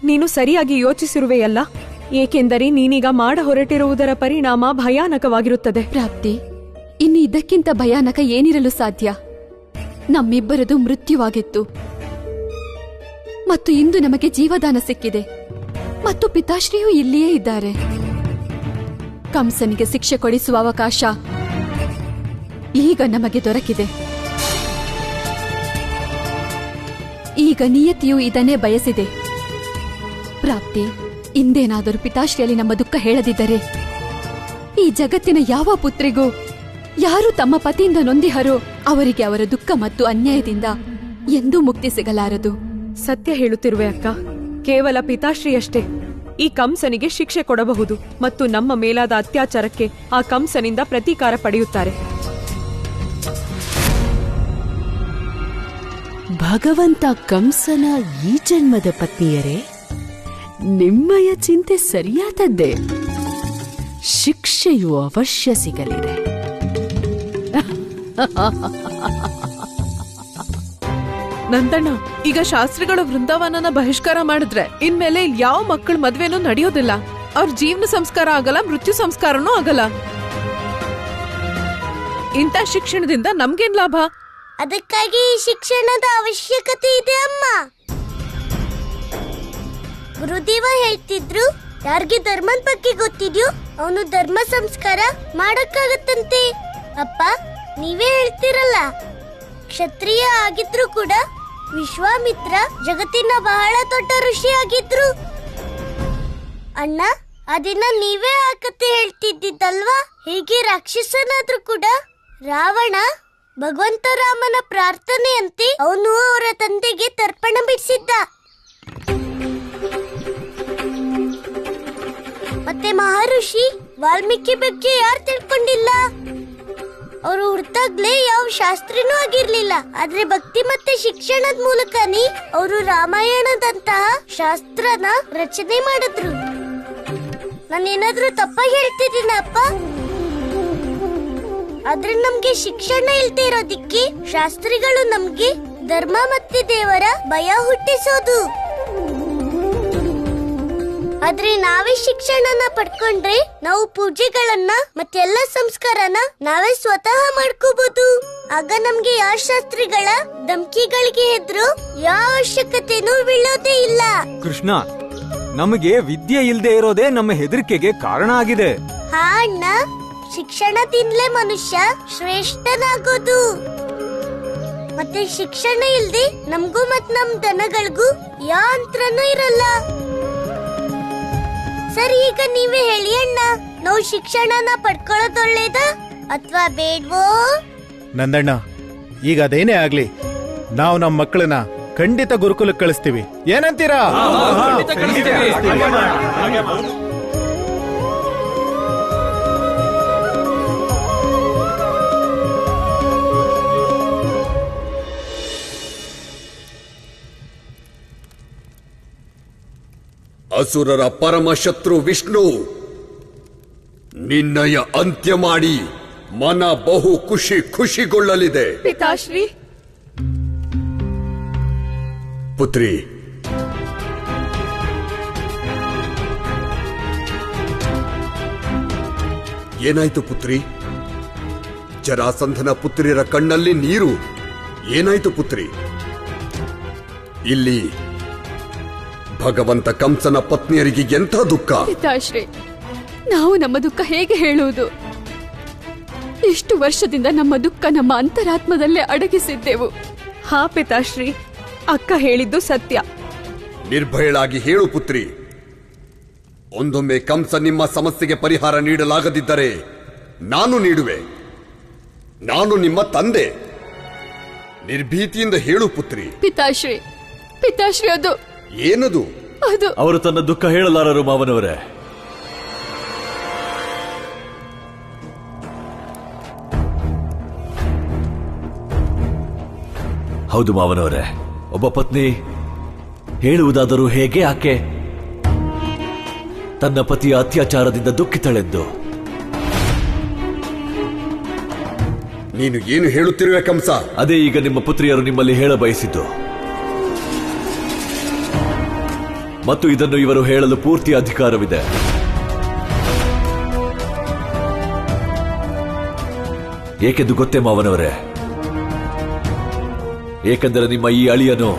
ನೀನು ಸರಿಯಾಗಿ ಯೋಚಿಸಿರುವೆಯಲ್ಲ? ಏಕೆಂದರೆ ನೀನೀಗ ಮಾಡ ಹೊರಟಿರುವುದರ ಪರಿಣಾಮ ಭಯಾನಕವಾಗಿರುತ್ತದೆ. ಪ್ರಾಪ್ತಿ, ಇನ್ನು ಇದಕ್ಕಿಂತ ಭಯಾನಕ ಏನಿರಲು ಸಾಧ್ಯ? ನಮ್ಮಿಬ್ಬರದು ಮೃತ್ಯುವಾಗಿತ್ತು ಮತ್ತು ಇಂದು ನಮಗೆ ಜೀವದಾನ ಸಿಕ್ಕಿದೆ ಮತ್ತು ಪಿತಾಶ್ರೀಯೂ ಇಲ್ಲಿಯೇ ಇದ್ದಾರೆ. ಕಂಸನಿಗೆ ಶಿಕ್ಷೆ ಕೊಡಿಸುವ ಅವಕಾಶ ಈಗ ನಮಗೆ ದೊರಕಿದೆ. ಈಗ ನಿಯತಿಯು ಇದನ್ನೇ ಬಯಸಿದೆ. ಪ್ರಾಪ್ತಿ, ಇಂದೇನಾದರೂ ಪಿತಾಶ್ರೀಯಲ್ಲಿ ನಮ್ಮ ದುಃಖ ಹೇಳದಿದ್ದರೆ ಈ ಜಗತ್ತಿನ ಯಾವ ಪುತ್ರಿಗೂ ಯಾರು ತಮ್ಮ ಪತಿಯಿಂದ ನೊಂದಿಹರೋ ಅವರಿಗೆ ಅವರ ದುಃಖ ಮತ್ತು ಅನ್ಯಾಯದಿಂದ ಎಂದೂ ಮುಕ್ತಿ ಸಿಗಲಾರದು. ಸತ್ಯ ಹೇಳುತ್ತಿರುವೆ ಅಕ್ಕ. ಕೇವಲ ಪಿತಾಶ್ರೀಯಷ್ಟೇ ಈ ಕಂಸನಿಗೆ ಶಿಕ್ಷೆ ಕೊಡಬಹುದು ಮತ್ತು ನಮ್ಮ ಮೇಲಾದ ಅತ್ಯಾಚಾರಕ್ಕೆ ಆ ಕಂಸನಿಂದ ಪ್ರತೀಕಾರ ಪಡೆಯುತ್ತಾರೆ. ಭಗವಂತ ಕಂಸನ ಈ ಜನ್ಮದ ಪತ್ನಿಯರೇ, ನಿಮ್ಮಯ ಚಿಂತೆ ಸರಿಯಾದದ್ದೇ. ಶಿಕ್ಷೆಯು ಅವಶ್ಯ ಸಿಗಲಿದೆ. ನಂದಣ್ಣ, ಈಗ ಶಾಸ್ತ್ರಿಗಳು ವೃಂದಾವನನ ಬಹಿಷ್ಕಾರ ಮಾಡಿದ್ರೆ ಇನ್ಮೇಲೆ ಯಾವ ಮಕ್ಕಳ ಮದ್ವೆನೂ ನಡೆಯೋದಿಲ್ಲ. ಅವ್ರ ಜೀವನ ಸಂಸ್ಕಾರ ಆಗಲ್ಲ, ಮೃತ್ಯು ಸಂಸ್ಕಾರನೂ ಆಗಲ್ಲ. ಇಂಥ ಶಿಕ್ಷಣದಿಂದ ನಮ್ಗೇನ್ ಲಾಭ? ಅದಕ್ಕಾಗಿ ಈ ಶಿಕ್ಷಣದ ಅವಶ್ಯಕತೆ ಇದೆ ಅಮ್ಮ. ಗುರುದೇವ ಹೇಳ್ತಿದ್ರು, ಯಾರಿಗೆ ಧರ್ಮದ ಬಗ್ಗೆ ಗೊತ್ತಿದ್ಯೋ ಅವನು ಧರ್ಮ ಸಂಸ್ಕಾರ ಮಾಡಕ್ಕಾಗತ್ತಂತೆ. ಅಪ್ಪ, ನೀವೇ ಹೇಳ್ತಿರಲ್ಲ, ಕ್ಷತ್ರಿಯ ಆಗಿದ್ರು ಕೂಡ ವಿಶ್ವಾಮಿತ್ರ ಜಗತ್ತಿನ ಬಹಳ ದೊಡ್ಡ ಋಷಿ ಆಗಿದ್ರು. ಅಣ್ಣ, ಅದನ್ನ ನೀವೇ ಆ ಕತೆ ಹೇಳ್ತಿದ್ದಿದ್ದಲ್ವಾ? ಹೀಗೆ ರಾಕ್ಷಸನಾದ್ರೂ ಕೂಡ ರಾವಣ ಭಗವಂತ ರಾಮನ ಪ್ರಾರ್ಥನೆಯಂತೆ ಅವನು ಅವರ ತಂದೆಗೆ ತರ್ಪಣ ಬಿಡಿಸಿದ್ದ. ಮತ್ತೆ ಮಹರ್ಷಿ ವಾಲ್ಮೀಕಿ ಬಗ್ಗೆ ಯಾರು ತಿಳ್ಕೊಂಡಿಲ್ಲ? ಅವರು ಹುಟ್ಟಾಗ್ಲೇ ಯಾವ ಶಾಸ್ತ್ರಿನೂ ಆಗಿರ್ಲಿಲ್ಲ. ಆದ್ರೆ ಭಕ್ತಿ ಮತ್ತೆ ಶಿಕ್ಷಣದ ಮೂಲಕನೇ ಅವರು ರಾಮಾಯಣದಂತಹ ಶಾಸ್ತ್ರನ ರಚನೆ ಮಾಡಿದ್ರು. ನಾನೇನಾದ್ರೂ ತಪ್ಪಾಗಿ ಹೇಳ್ತಿದ್ದೀನ ಅಪ್ಪ? ಆದ್ರೆ ನಮ್ಗೆ ಶಿಕ್ಷಣ ಇಲ್ದೇ ಇರೋದಿಕ್ಕೆ ಶಾಸ್ತ್ರಿಗಳು ನಮ್ಗೆ ಧರ್ಮ ಮತ್ತೆ ದೇವರ ಭಯ ಹುಟ್ಟಿಸೋದು. ಆದ್ರೆ ನಾವೇ ಶಿಕ್ಷಣನ ಪಡ್ಕೊಂಡ್ರೆ ನಾವು ಪೂಜೆಗಳನ್ನ ಮತ್ತೆಲ್ಲ ಸಂಸ್ಕಾರನ ನಾವೇ ಸ್ವತಃ ಮಾಡ್ಕೋಬಹುದು. ಆಗ ನಮ್ಗೆ ಯಾವ ಶಾಸ್ತ್ರಿಗಳ ಧಮ್ಕಿಗಳಿಗೆ ಎದುರು ಯಾವ ಅವಶ್ಯಕತೆನೂ ಬೀಳೋದೇ ಇಲ್ಲ. ಕೃಷ್ಣ, ನಮಗೆ ವಿದ್ಯೆ ಇಲ್ದೇ ಇರೋದೇ ನಮ್ಮ ಹೆದರಿಕೆಗೆ ಕಾರಣ ಆಗಿದೆ. ಹಾ ಅಣ್ಣ, ಶಿಕ್ಷಣದಿಂದಲೇ ಮನುಷ್ಯ ಶ್ರೇಷ್ಠನಾಗೋದು. ಮತ್ತೆ ಶಿಕ್ಷಣ ಇಲ್ದೆ ನಮ್ಗೂ ಮತ್ ನಮ್ ದನಗಳಿಗೂ ಯಾವ ಅಂತರನೂ ಇರಲ್ಲ. ಸರಿ, ಈಗ ನೀವೇ ಹೇಳಿ ಅಣ್ಣ, ನಾವು ಶಿಕ್ಷಣನ ಪಡ್ಕೊಳ್ಳೋದು ಒಳ್ಳೇದ ಅಥವಾ ಬೇಡ್ವೋ? ನಂದಣ್ಣ, ಈಗ ಅದೇನೇ ಆಗ್ಲಿ, ನಾವು ನಮ್ಮ ಮಕ್ಕಳನ್ನ ಖಂಡಿತ ಗುರುಕುಲಕ್ಕೆ ಕಳಿಸ್ತೀವಿ. ಏನಂತೀರಾ? ಅಸುರರ ಪರಮಶತ್ರು ವಿಷ್ಣು ನಿನ್ನಯ ಅಂತ್ಯ ಮಾಡಿ ಮನ ಬಹು ಖುಷಿಗೊಳ್ಳಲಿದೆ. ಪಿತಾಶ್ರೀ, ಪುತ್ರಿ, ಏನಾಯ್ತು ಪುತ್ರಿ? ಜರಾಸಂಧನ ಪುತ್ರಿಯರ ಕಣ್ಣಲ್ಲಿ ನೀರು. ಏನಾಯ್ತು ಪುತ್ರಿ? ಇಲ್ಲಿ ಭಗವಂತ ಕಂಸನ ಪತ್ನಿಯರಿಗೆ ಎಂಥ ದುಃಖ. ಪಿತಾಶ್ರೀ, ನಾವು ನಮ್ಮ ದುಃಖ ಹೇಗೆ ಹೇಳುವುದು? ಇಷ್ಟು ವರ್ಷದಿಂದ ನಮ್ಮ ದುಃಖ ನಮ್ಮ ಅಂತರಾತ್ಮದಲ್ಲೇ ಅಡಗಿಸಿದ್ದೆವು. ಹಾ ಪಿತಾಶ್ರೀ, ಅಕ್ಕ ಹೇಳಿದ್ದು ಸತ್ಯ. ನಿರ್ಭಯಳಾಗಿ ಹೇಳು ಪುತ್ರಿ. ಒಂದೊಮ್ಮೆ ಕಂಸ ನಿಮ್ಮ ಸಮಸ್ಯೆಗೆ ಪರಿಹಾರ ನೀಡಲಾಗದಿದ್ದರೆ ನಾನು ನೀಡುವೆ. ನಾನು ನಿಮ್ಮ ತಂದೆ. ನಿರ್ಭೀತಿಯಿಂದ ಹೇಳು ಪುತ್ರಿ. ಪಿತಾಶ್ರೀ, ಅದು ಏನದು? ಅವರು ತನ್ನ ದುಃಖ ಹೇಳಲಾರರು ಮಾವನವರೇ. ಹೌದು ಮಾವನವರೇ, ಒಬ್ಬ ಪತ್ನಿ ಹೇಳುವುದಾದರೂ ಹೇಗೆ ಆಕೆ ತನ್ನ ಪತಿಯ ಅತ್ಯಾಚಾರದಿಂದ ದುಃಖಿತಳೆಂದು. ನೀನು ಏನು ಹೇಳುತ್ತಿರುವೆ ಕಂಸ? ಅದೇ ಈಗ ನಿಮ್ಮ ಪುತ್ರಿಯರು ನಿಮ್ಮಲ್ಲಿ ಹೇಳ ಬಯಸಿದ್ದು, ಮತ್ತು ಇದನ್ನು ಇವರು ಹೇಳಲು ಪೂರ್ತಿ ಅಧಿಕಾರವಿದೆ. ಏಕೆಂದು ಗೊತ್ತೇ ಮಾವನವರೇ? ಏಕೆಂದರೆ ನಿಮ್ಮ ಈ ಅಳಿಯನು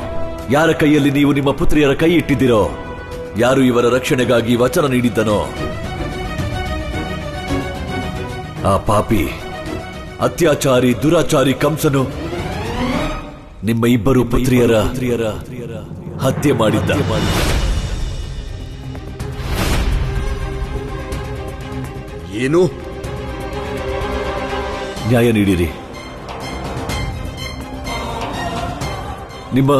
ಯಾರ ಕೈಯಲ್ಲಿ ನೀವು ನಿಮ್ಮ ಪುತ್ರಿಯರ ಕೈ ಇಟ್ಟಿದ್ದೀರೋ, ಯಾರು ಇವರ ರಕ್ಷಣೆಗಾಗಿ ವಚನ ನೀಡಿದ್ದನೋ, ಆ ಪಾಪಿ ಅತ್ಯಾಚಾರಿ ದುರಾಚಾರಿ ಕಂಸನು ನಿಮ್ಮ ಇಬ್ಬರು ಪುತ್ರಿಯರ ಹತ್ಯೆ ಮಾಡಿದ್ದ. ಏನು? ನ್ಯಾಯ ನೀಡಿರಿ. ನಿಮ್ಮ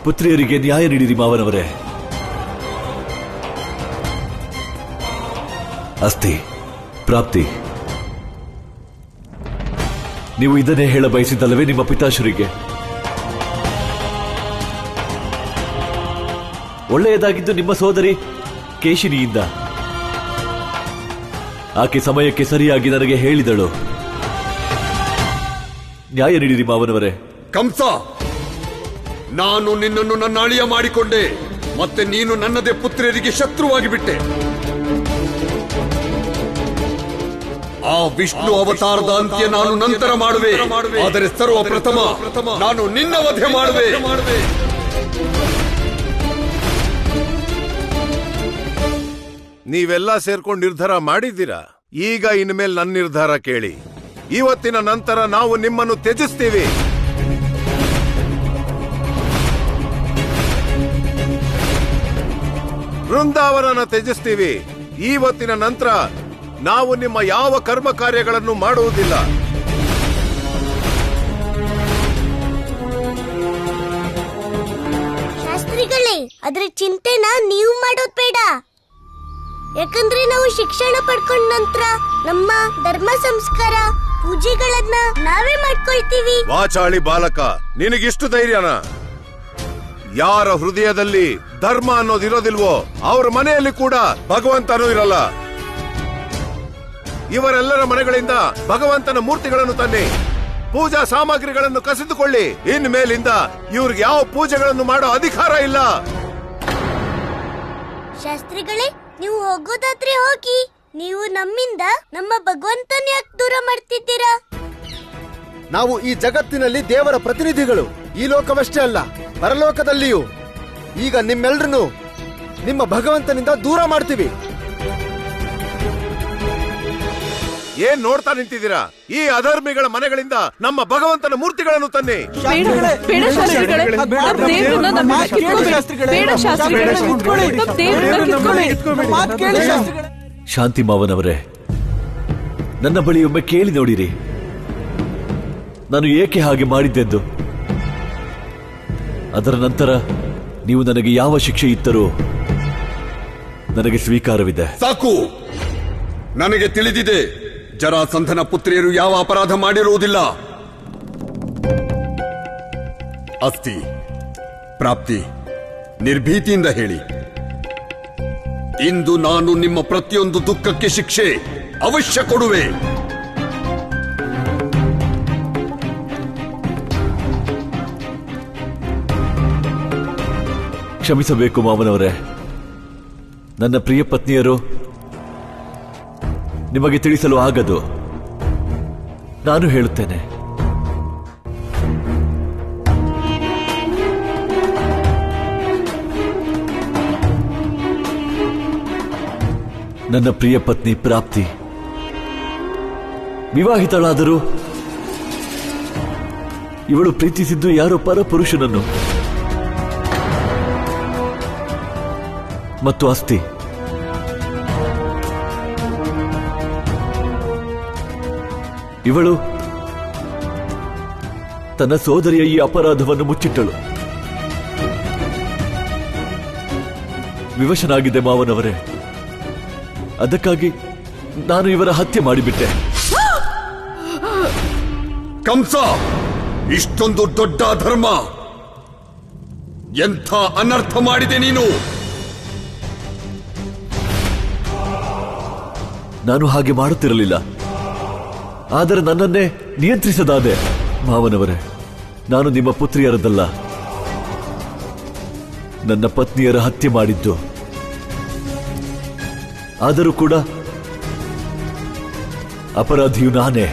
ಪುತ್ರಿಯರಿಗೆ ನ್ಯಾಯ ನೀಡಿರಿ ಮಾವನವರೇ. ಅಸ್ತಿ, ಪ್ರಾಪ್ತಿ, ನೀವು ಇದನ್ನೇ ಹೇಳ ಬಯಸಿದ್ದಲ್ಲವೇ ನಿಮ್ಮ ಪಿತಾಶ್ರೀಗೆ? ಒಳ್ಳೆಯದಾಗಿದ್ದು ನಿಮ್ಮ ಸೋದರಿ ಕೇಶಿನಿಯಿಂದ. ಆಕೆ ಸಮಯಕ್ಕೆ ಸರಿಯಾಗಿ ನನಗೆ ಹೇಳಿದಳು. ನ್ಯಾಯ ನೀಡಿರಿ ಮಾವನವರೇ. ಕಂಸ, ನಾನು ನಿನ್ನನ್ನು ನನ್ನ ಅಳಿಯ ಮಾಡಿಕೊಂಡೆ, ಮತ್ತೆ ನೀನು ನನ್ನದೇ ಪುತ್ರಿಯರಿಗೆ ಶತ್ರುವಾಗಿ ಬಿಟ್ಟೆ. ಆ ವಿಷ್ಣು ಅವತಾರದ ಅಂತ್ಯ ನಾನು ನಂತರ ಮಾಡುವೆ, ಆದರೆ ಸರ್ವಪ್ರಥಮ ನಾನು ನಿನ್ನ ವಧೆ ಮಾಡುವೆ. ನೀವೆಲ್ಲ ಸೇರ್ಕೊಂಡು ನಿರ್ಧಾರ ಮಾಡಿದ್ದೀರಾ. ಈಗ ಇನ್ಮೇಲೆ ನನ್ನ ನಿರ್ಧಾರ ಕೇಳಿ. ಇವತ್ತಿನ ನಂತರ ನಾವು ನಿಮ್ಮನ್ನು ತ್ಯಜಿಸ್ತೀವಿ. ವೃಂದಾವನನ ತ್ಯಜಿಸ್ತೀವಿ. ಇವತ್ತಿನ ನಂತರ ನಾವು ನಿಮ್ಮ ಯಾವ ಕರ್ಮ ಕಾರ್ಯಗಳನ್ನು ಮಾಡುವುದಿಲ್ಲ. ಶಾಸ್ತ್ರಿಗಳೇ, ಅದ್ರ ಚಿಂತೆನ ನೀವು ಮಾಡೋದ್ ಬೇಡ. ಯಾಕಂದ್ರೆ ನಾವು ಶಿಕ್ಷಣ ಪಡ್ಕೊಂಡ ನಂತರ ನಮ್ಮ ಧರ್ಮ ಸಂಸ್ಕಾರ ಪೂಜೆಗಳನ್ನ ನಾವೇ ಮಾಡ್ಕೊಳ್ತೀವಿ. ವಾಚಾಳಿ ಬಾಲಕ, ನಿನಗಿಷ್ಟು ಧೈರ್ಯನ? ಯಾರ ಹೃದಯದಲ್ಲಿ ಧರ್ಮ ಅನ್ನೋದಿರೋದಿಲ್ವೋ ಅವ್ರ ಮನೆಯಲ್ಲಿ ಕೂಡ ಭಗವಂತನೂ ಇರಲ್ಲ. ಇವರೆಲ್ಲರ ಮನೆಗಳಿಂದ ಭಗವಂತನ ಮೂರ್ತಿಗಳನ್ನು ತನ್ನಿ, ಪೂಜಾ ಸಾಮಗ್ರಿಗಳನ್ನು ಕಸಿದುಕೊಳ್ಳಿ. ಇನ್ಮೇಲಿಂದ ಇವ್ರಿಗೆ ಯಾವ ಪೂಜೆಗಳನ್ನು ಮಾಡೋ ಅಧಿಕಾರ ಇಲ್ಲ. ಶಾಸ್ತ್ರಿಗಳೇ, ನೀವು ಹೋಗೋದಾದ್ರೆ ಹೋಗಿ. ನೀವು ನಮ್ಮಿಂದ ನಮ್ಮ ಭಗವಂತನ ಯಾಕೆ ದೂರ ಮಾಡ್ತಿದ್ದೀರಾ? ನಾವು ಈ ಜಗತ್ತಿನಲ್ಲಿ ದೇವರ ಪ್ರತಿನಿಧಿಗಳು. ಈ ಲೋಕವಷ್ಟೇ ಅಲ್ಲ, ಪರಲೋಕದಲ್ಲಿಯೂ. ಈಗ ನಿಮ್ಮೆಲ್ರನ್ನು ನಿಮ್ಮ ಭಗವಂತನಿಂದ ದೂರ ಮಾಡ್ತೀವಿ. ಏನ್ ನೋಡ್ತಾ ನಿಂತಿದ್ದೀರಾ? ಈ ಅಧರ್ಮಿಗಳ ಮನೆಗಳಿಂದ ನಮ್ಮ ಭಗವಂತನ ಮೂರ್ತಿಗಳನ್ನು ತನ್ನಿ. ಶಾಂತಿ ಮಾವನವರೇ, ನನ್ನ ಬಳಿ ಒಮ್ಮೆ ಕೇಳಿ ನೋಡಿರಿ, ನಾನು ಏಕೆ ಹಾಗೆ ಮಾಡಿದ್ದೆಂದು. ಅದರ ನಂತರ ನೀವು ನನಗೆ ಯಾವ ಶಿಕ್ಷೆ ಇತ್ತರೋ ನನಗೆ ಸ್ವೀಕಾರವಿದೆ. ಸಾಕು, ನನಗೆ ತಿಳಿದಿದೆ. ಜರಾಸಂಧನ ಪುತ್ರಿಯರು ಯಾವ ಅಪರಾಧ ಮಾಡಿರುವುದಿಲ್ಲ. ಅಸ್ತಿ, ಪ್ರಾಪ್ತಿ, ನಿರ್ಭೀತಿಯಿಂದ ಹೇಳಿ. ಇಂದು ನಾನು ನಿಮ್ಮ ಪ್ರತಿಯೊಂದು ದುಃಖಕ್ಕೆ ಶಿಕ್ಷೆ ಅವಶ್ಯ ಕೊಡುವೆ. ಕ್ಷಮಿಸಬೇಕು ಮಾವನವರೇ. ನನ್ನ ಪ್ರಿಯ ಪತ್ನಿಯರು ನಿಮಗೆ ತಿಳಿಸಲು ಆಗದು. ನಾನು ಹೇಳುತ್ತೇನೆ. ನನ್ನ ಪ್ರಿಯ ಪತ್ನಿ ಪ್ರಾಪ್ತಿ ವಿವಾಹಿತಳಾದರೂ ಇವಳು ಪ್ರೀತಿಸಿದ್ದು ಯಾರೋ ಪರಪುರುಷನನ್ನು ಮತ್ತು ಆಸ್ತಿ. ಇವಳು ತನ್ನ ಸೋದರಿಯ ಈ ಅಪರಾಧವನ್ನು ಮುಚ್ಚಿಟ್ಟಳು. ವಿವಶನಾಗಿದೆ ಮಾವನವರೇ. ಅದಕ್ಕಾಗಿ ನಾನು ಇವರ ಹತ್ಯೆ ಮಾಡಿಬಿಟ್ಟೆ. ಕಂಸ, ಇಷ್ಟೊಂದು ದೊಡ್ಡ ಅಧರ್ಮ, ಎಂಥ ಅನರ್ಥ ಮಾಡಿದೆ ನೀನು. ನಾನು ಹಾಗೆ ಮಾಡುತ್ತಿರಲಿಲ್ಲ, ಆದರೆ ನನ್ನನ್ನೇ ನಿಯಂತ್ರಿಸದಾದೆ. ಮಾವನವರೇ, ನಾನು ನಿಮ್ಮ ಪುತ್ರಿಯರದಲ್ಲ, ನನ್ನ ಪತ್ನಿಯರ ಹತ್ಯೆ ಮಾಡಿದ್ದು. ಆದರೂ ಕೂಡ ಅಪರಾಧಿಯು ನಾನೇ.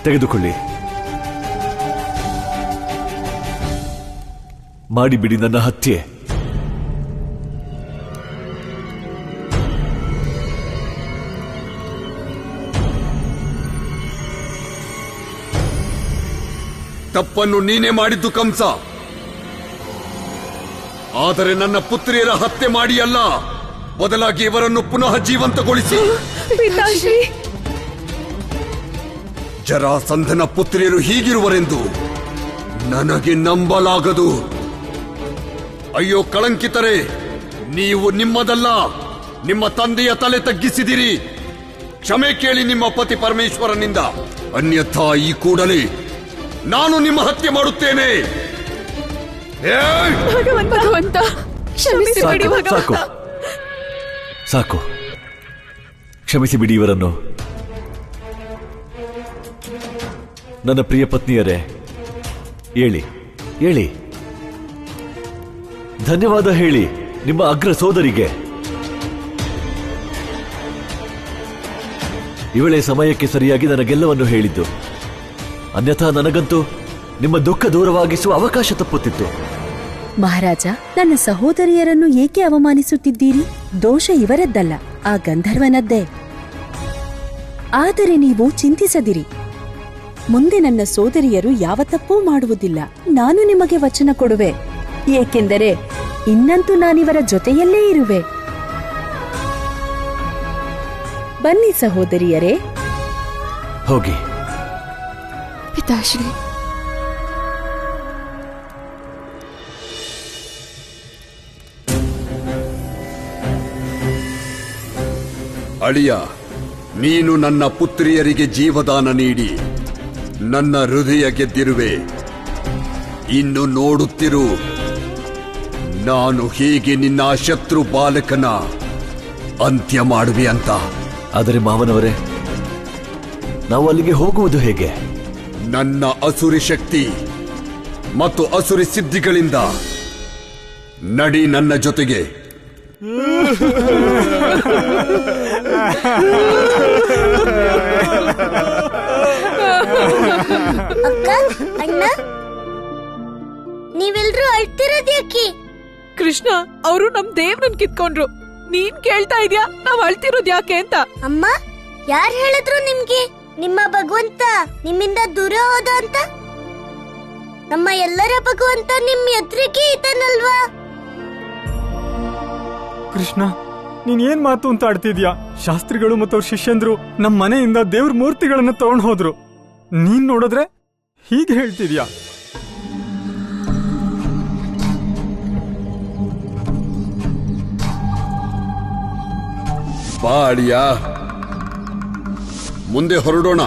ತೆಗೆದುಕೊಳ್ಳಿ, ಮಾಡಿಬಿಡಿ ನನ್ನ ಹತ್ಯೆ. ತಪ್ಪನ್ನು ನೀನೇ ಮಾಡಿದ್ದು ಕಂಸ, ಆದರೆ ನನ್ನ ಪುತ್ರಿಯರ ಹತ್ಯೆ ಮಾಡಿ ಅಲ್ಲ, ಬದಲಾಗಿ ಇವರನ್ನು ಪುನಃ ಜೀವಂತಗೊಳಿಸಿ. ಜರಾಸಂಧನ ಪುತ್ರಿಯರು ಹೀಗಿರುವರೆಂದು ನನಗೆ ನಂಬಲಾಗದು. ಅಯ್ಯೋ ಕಳಂಕಿತರೇ, ನೀವು ನಿಮ್ಮದಲ್ಲ, ನಿಮ್ಮ ತಂದೆಯ ತಲೆ ತಗ್ಗಿಸಿದಿರಿ. ಕ್ಷಮೆ ಕೇಳಿ ನಿಮ್ಮ ಪತಿ ಪರಮೇಶ್ವರನಿಂದ, ಅನ್ಯಥಾ ಈ ಕೂಡಲೇ ನಾನು ನಿಮ್ಮ ಹತ್ಯೆ ಮಾಡುತ್ತೇನೆ. ಭಗವಂತ, ಕ್ಷಮಿಸಿಬಿಡಿ ಸಾಕು, ಸಾಕು, ಕ್ಷಮಿಸಿ ಬಿಡಿ ಇವರನ್ನು. ನನ್ನ ಪ್ರಿಯ ಪತ್ನಿಯರೇ, ಹೇಳಿ ಹೇಳಿ, ಧನ್ಯವಾದ ಹೇಳಿ ನಿಮ್ಮ ಅಗ್ರ ಸೋದರಿಗೆ. ಇವಳೇ ಸಮಯಕ್ಕೆ ಸರಿಯಾಗಿ ನನಗೆಲ್ಲವನ್ನು ಹೇಳಿದ್ದು. ಅನ್ಯಥಾ ನನಗಂತೂ ನಿಮ್ಮ ದುಃಖ ದೂರವಾಗಿಸುವ ಅವಕಾಶ ತಪ್ಪುತ್ತಿತ್ತು. ಮಹಾರಾಜ, ನನ್ನ ಸಹೋದರಿಯರನ್ನು ಏಕೆ ಅವಮಾನಿಸುತ್ತಿದ್ದೀರಿ? ದೋಷ ಇವರದ್ದಲ್ಲ, ಆ ಗಂಧರ್ವನದ್ದೇ. ಆದರೆ ನೀವು ಚಿಂತಿಸದಿರಿ, ಮುಂದೆ ನನ್ನ ಸೋದರಿಯರು ಯಾವ ತಪ್ಪೂ ಮಾಡುವುದಿಲ್ಲ. ನಾನು ನಿಮಗೆ ವಚನ ಕೊಡುವೆ, ಏಕೆಂದರೆ ಇನ್ನಂತೂ ನಾನಿವರ ಜೊತೆಯಲ್ಲೇ ಇರುವೆ. ಬನ್ನಿ ಸಹೋದರಿಯರೇ, ಹೋಗಿ. ಪಿತಾಶ್ರೀ, ಅಳಿಯ, ನೀನು ನನ್ನ ಪುತ್ರಿಯರಿಗೆ ಜೀವದಾನ ನೀಡಿ ನನ್ನ ಹೃದಯ ಗೆದ್ದಿರುವೆ. ಇನ್ನು ನೋಡುತ್ತಿರು, ನಾನು ಹೇಗೆ ನಿನ್ನ ಶತ್ರು ಬಾಲಕನ ಅಂತ್ಯ ಮಾಡುವೆ ಅಂತ. ಆದರೆ ಮಾವನವರೇ, ನಾವು ಅಲ್ಲಿಗೆ ಹೋಗುವುದು ಹೇಗೆ? ನನ್ನ ಅಸುರಿ ಶಕ್ತಿ ಮತ್ತು ಅಸುರಿ ಸಿದ್ಧಿಗಳಿಂದ ನಡಿ ನನ್ನ ಜೊತೆಗೆ. ಅಕ್ಕ, ಅಣ್ಣ, ನೀವೆಲ್ರೂ ಅಳ್ತಿರೋದ್ಯಾಕೆ? ಕೃಷ್ಣ, ಅವರು ನಮ್ ದೇವ್ರನ್ ಕಿತ್ಕೊಂಡ್ರು. ನೀನ್ ಕೇಳ್ತಾ ಇದ್ಯಾ ನಾವ್ ಅಳ್ತಿರೋದ್ ಯಾಕೆ ಅಂತ? ಅಮ್ಮ, ಯಾರು ಹೇಳಿದ್ರು ನಿಮ್ಗೆ ನಿಮ್ಮ ಭಗವಂತ ನಿಮ್ಮಿಂದ ದೂರ ಹೋದ ಅಂತ? ನಮ್ಮ ಎಲ್ಲರ ಭಗವಂತ ನಿಮ್ ಎದುರಿಗೆ ಇದ್ದಾನಲ್ವಾ? ಕೃಷ್ಣ, ನೀನ್ ಏನ್ ಮಾತು ಅಂತ ಆಡ್ತಿದ್ಯಾ? ಶಾಸ್ತ್ರಿಗಳು ಮತ್ತು ಅವ್ರ ಶಿಷ್ಯಂದ್ರು ನಮ್ ಮನೆಯಿಂದ ದೇವ್ರ ಮೂರ್ತಿಗಳನ್ನ ತಗೊಂಡ್ ಹೋದ್ರು. ನೀನ್ ನೋಡಿದ್ರೆ ಹೀಗೆ ಹೇಳ್ತಿದ್ಯಾ? ಬಾಳಿಯ, ಮುಂದೆ ಹೊರಡೋಣ.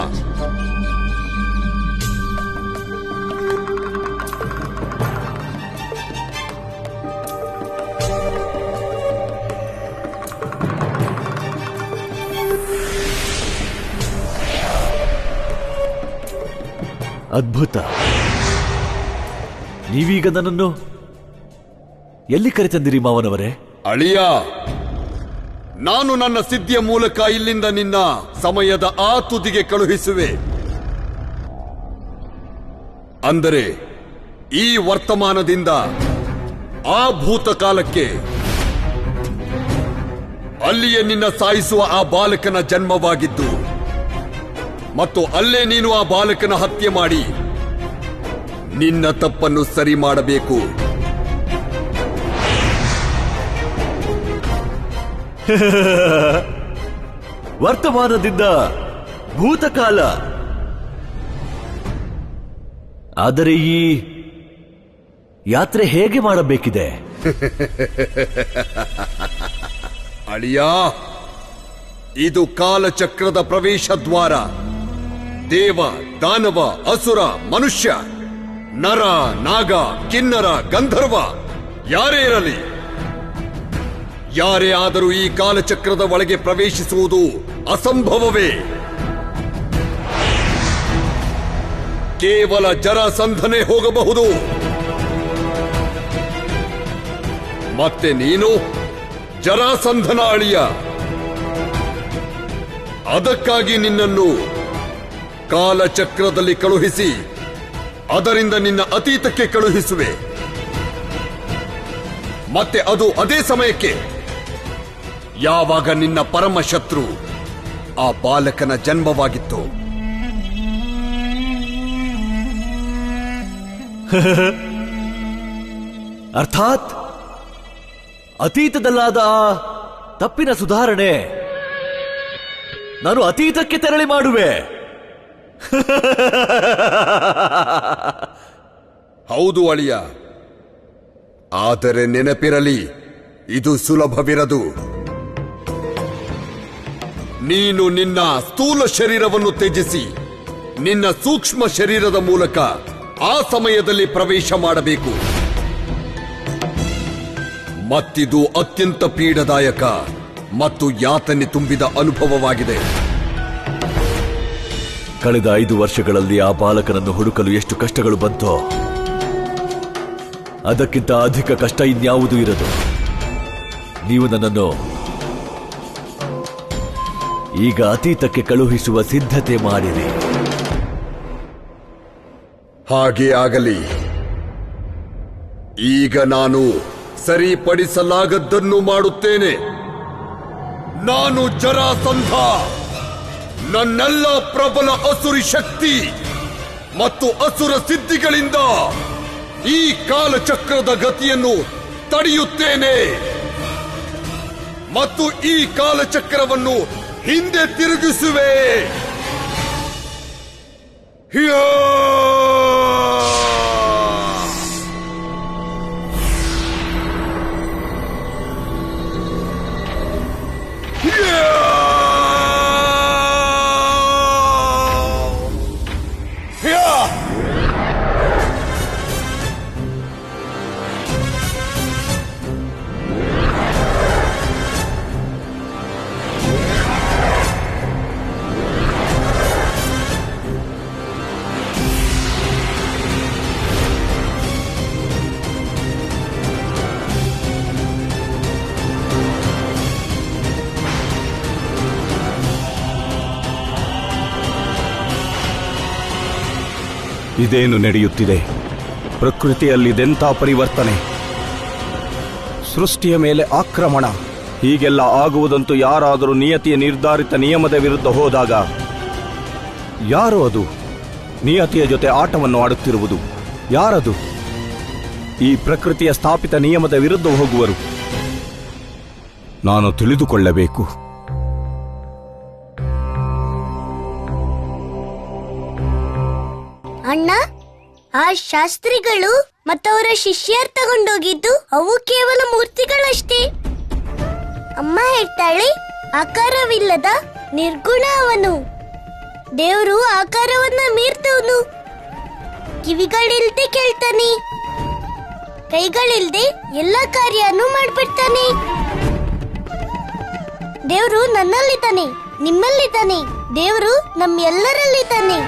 ಅದ್ಭುತ. ನೀವೀಗ ನನ್ನನ್ನು ಎಲ್ಲಿ ಕರೆತಂದಿರಿ ಮಾವನವರೇ? ಅಳಿಯ, ನಾನು ನನ್ನ ಸಿದ್ಧಿಯ ಮೂಲಕ ಇಲ್ಲಿಂದ ನಿನ್ನ ಸಮಯದ ಆ ತುದಿಗೆ ಕಳುಹಿಸುವೆ. ಅಂದರೆ ಈ ವರ್ತಮಾನದಿಂದ ಆ ಭೂತಕಾಲಕ್ಕೆ ಅಲ್ಲಿಯೇ ನಿನ್ನ ಸಾಯಿಸುವ ಆ ಬಾಲಕನ ಜನ್ಮವಾಗಿದ್ದು ಮತ್ತು ಅಲ್ಲೇ ನೀನು ಆ ಬಾಲಕನ ಹತ್ಯೆ ಮಾಡಿ ನಿನ್ನ ತಪ್ಪನ್ನು ಸರಿ ಮಾಡಬೇಕು. ವರ್ತಮಾನದಿಂದ ಭೂತಕಾಲ. ಆದರೆ ಈ ಯಾತ್ರೆ ಹೇಗೆ ಮಾಡಬೇಕಿದೆ? ಅಳಿಯ, ಇದು ಕಾಲಚಕ್ರದ ಪ್ರವೇಶ ದ್ವಾರ. ದೇವ, ದಾನವ, ಅಸುರ, ಮನುಷ್ಯ, ನರ, ನಾಗ, ಕಿನ್ನರ, ಗಂಧರ್ವ ಯಾರೇ ಇರಲಿ, ಯಾರೇ ಆದರೂ ಈ ಕಾಲಚಕ್ರದ ಒಳಗೆ ಪ್ರವೇಶಿಸುವುದು ಅಸಂಭವವೇ. ಕೇವಲ ಜರಾಸಂಧನೇ ಹೋಗಬಹುದು. ಮತ್ತೆ ನೀನು ಜರಾಸಂಧನ ಅಳಿಯ. ಅದಕ್ಕಾಗಿ ನಿನ್ನನ್ನು ಕಾಲಚಕ್ರದಲ್ಲಿ ಕಳುಹಿಸಿ ಅದರಿಂದ ನಿನ್ನ ಅತೀತಕ್ಕೆ ಕಳುಹಿಸುವೆ. ಮತ್ತೆ ಅದು ಅದೇ ಸಮಯಕ್ಕೆ ಯಾವಾಗ ನಿನ್ನ ಪರಮ ಶತ್ರು ಆ ಬಾಲಕನ ಜನ್ಮವಾಗಿತ್ತು. ಅರ್ಥಾತ್ ಅತೀತದಲ್ಲಾದ ಆ ತಪ್ಪಿನ ಸುಧಾರಣೆ ನಾನು ಅತೀತಕ್ಕೆ ತೆರಳಿ ಮಾಡುವೆ. ಹೌದು ಅಳಿಯ, ಆದರೆ ನೆನಪಿರಲಿ, ಇದು ಸುಲಭವಿರದು. ನೀನು ನಿನ್ನ ಸ್ಥೂಲ ಶರೀರವನ್ನು ತ್ಯಜಿಸಿ ನಿನ್ನ ಸೂಕ್ಷ್ಮ ಶರೀರದ ಮೂಲಕ ಆ ಸಮಯದಲ್ಲಿ ಪ್ರವೇಶ ಮಾಡಬೇಕು. ಮತ್ತಿದು ಅತ್ಯಂತ ಪೀಡದಾಯಕ ಮತ್ತು ಯಾತನೆ ತುಂಬಿದ ಅನುಭವವಾಗಿದೆ. ಕಳೆದ 5 ವರ್ಷಗಳಲ್ಲಿ ಆ ಬಾಲಕನನ್ನು ಹುಡುಕಲು ಎಷ್ಟು ಕಷ್ಟಗಳು ಬಂತೋ ಅದಕ್ಕಿಂತ ಅಧಿಕ ಕಷ್ಟ ಇನ್ಯಾವುದೂ ಇರದು. ನೀವು ನನ್ನನ್ನು ಈಗ ಅತೀತಕ್ಕೆ ಕಳುಹಿಸುವ ಸಿದ್ಧತೆ ಮಾಡಿರಿ. ಹಾಗೆ ಆಗಲಿ. ಈಗ ನಾನು ಸರಿಪಡಿಸಲಾಗದ್ದನ್ನು ಮಾಡುತ್ತೇನೆ. ನಾನು ಜರಾಸಂಧ ನನ್ನೆಲ್ಲ ಪ್ರಬಲ ಅಸುರಿ ಶಕ್ತಿ ಮತ್ತು ಅಸುರ ಸಿದ್ಧಿಗಳಿಂದ ಈ ಕಾಲಚಕ್ರದ ಗತಿಯನ್ನು ತಡೆಯುತ್ತೇನೆ ಮತ್ತು ಈ ಕಾಲಚಕ್ರವನ್ನು ಹಿಂದೆ ತಿರುಗಿಸುವೆ. ಇದೇನು ನಡೆಯುತ್ತಿದೆ? ಪ್ರಕೃತಿಯಲ್ಲಿದೆಂಥ ಪರಿವರ್ತನೆ! ಸೃಷ್ಟಿಯ ಮೇಲೆ ಆಕ್ರಮಣ! ಹೀಗೆಲ್ಲ ಆಗುವುದಂತೂ ಯಾರಾದರೂ ನಿಯತಿಯ ನಿರ್ಧಾರಿತ ನಿಯಮದ ವಿರುದ್ಧ ಹೋದಾಗ. ಯಾರು ಅದು ನಿಯತಿಯ ಜೊತೆ ಆಟವನ್ನು ಆಡುತ್ತಿರುವುದು? ಯಾರದು ಈ ಪ್ರಕೃತಿಯ ಸ್ಥಾಪಿತ ನಿಯಮದ ವಿರುದ್ಧ ಹೋಗುವರು? ನಾನು ತಿಳಿದುಕೊಳ್ಳಬೇಕು. ಅಣ್ಣ, ಆ ಶಾಸ್ತ್ರಿಗಳು ಮತ್ತವರ ಶಿಷ್ಯರ್ ತಗೊಂಡೋಗಿದ್ದು ಅವು ಕೇವಲ ಮೂರ್ತಿಗಳಷ್ಟೇ. ಅಮ್ಮ ಹೇಳ್ತಾಳೆ, ಆಕಾರವಿಲ್ಲದ ನಿರ್ಗುಣ ಅವನು. ದೇವರು ಆಕಾರವನ್ನ ಮೀರ್ತವನು. ಕಿವಿಗಳಿಲ್ದೆ ಕೇಳ್ತಾನೆ, ಕೈಗಳಿಲ್ದೆ ಎಲ್ಲ ಕಾರ್ಯನೂ ಮಾಡ್ಬಿಡ್ತಾನೆ. ದೇವರು ನನ್ನಲ್ಲಿದ್ದಾನೆ, ನಿಮ್ಮಲ್ಲಿದ್ದಾನೆ. ದೇವರು ನಮ್ಮೆಲ್ಲರಲ್ಲಿದ್ದಾನೆ.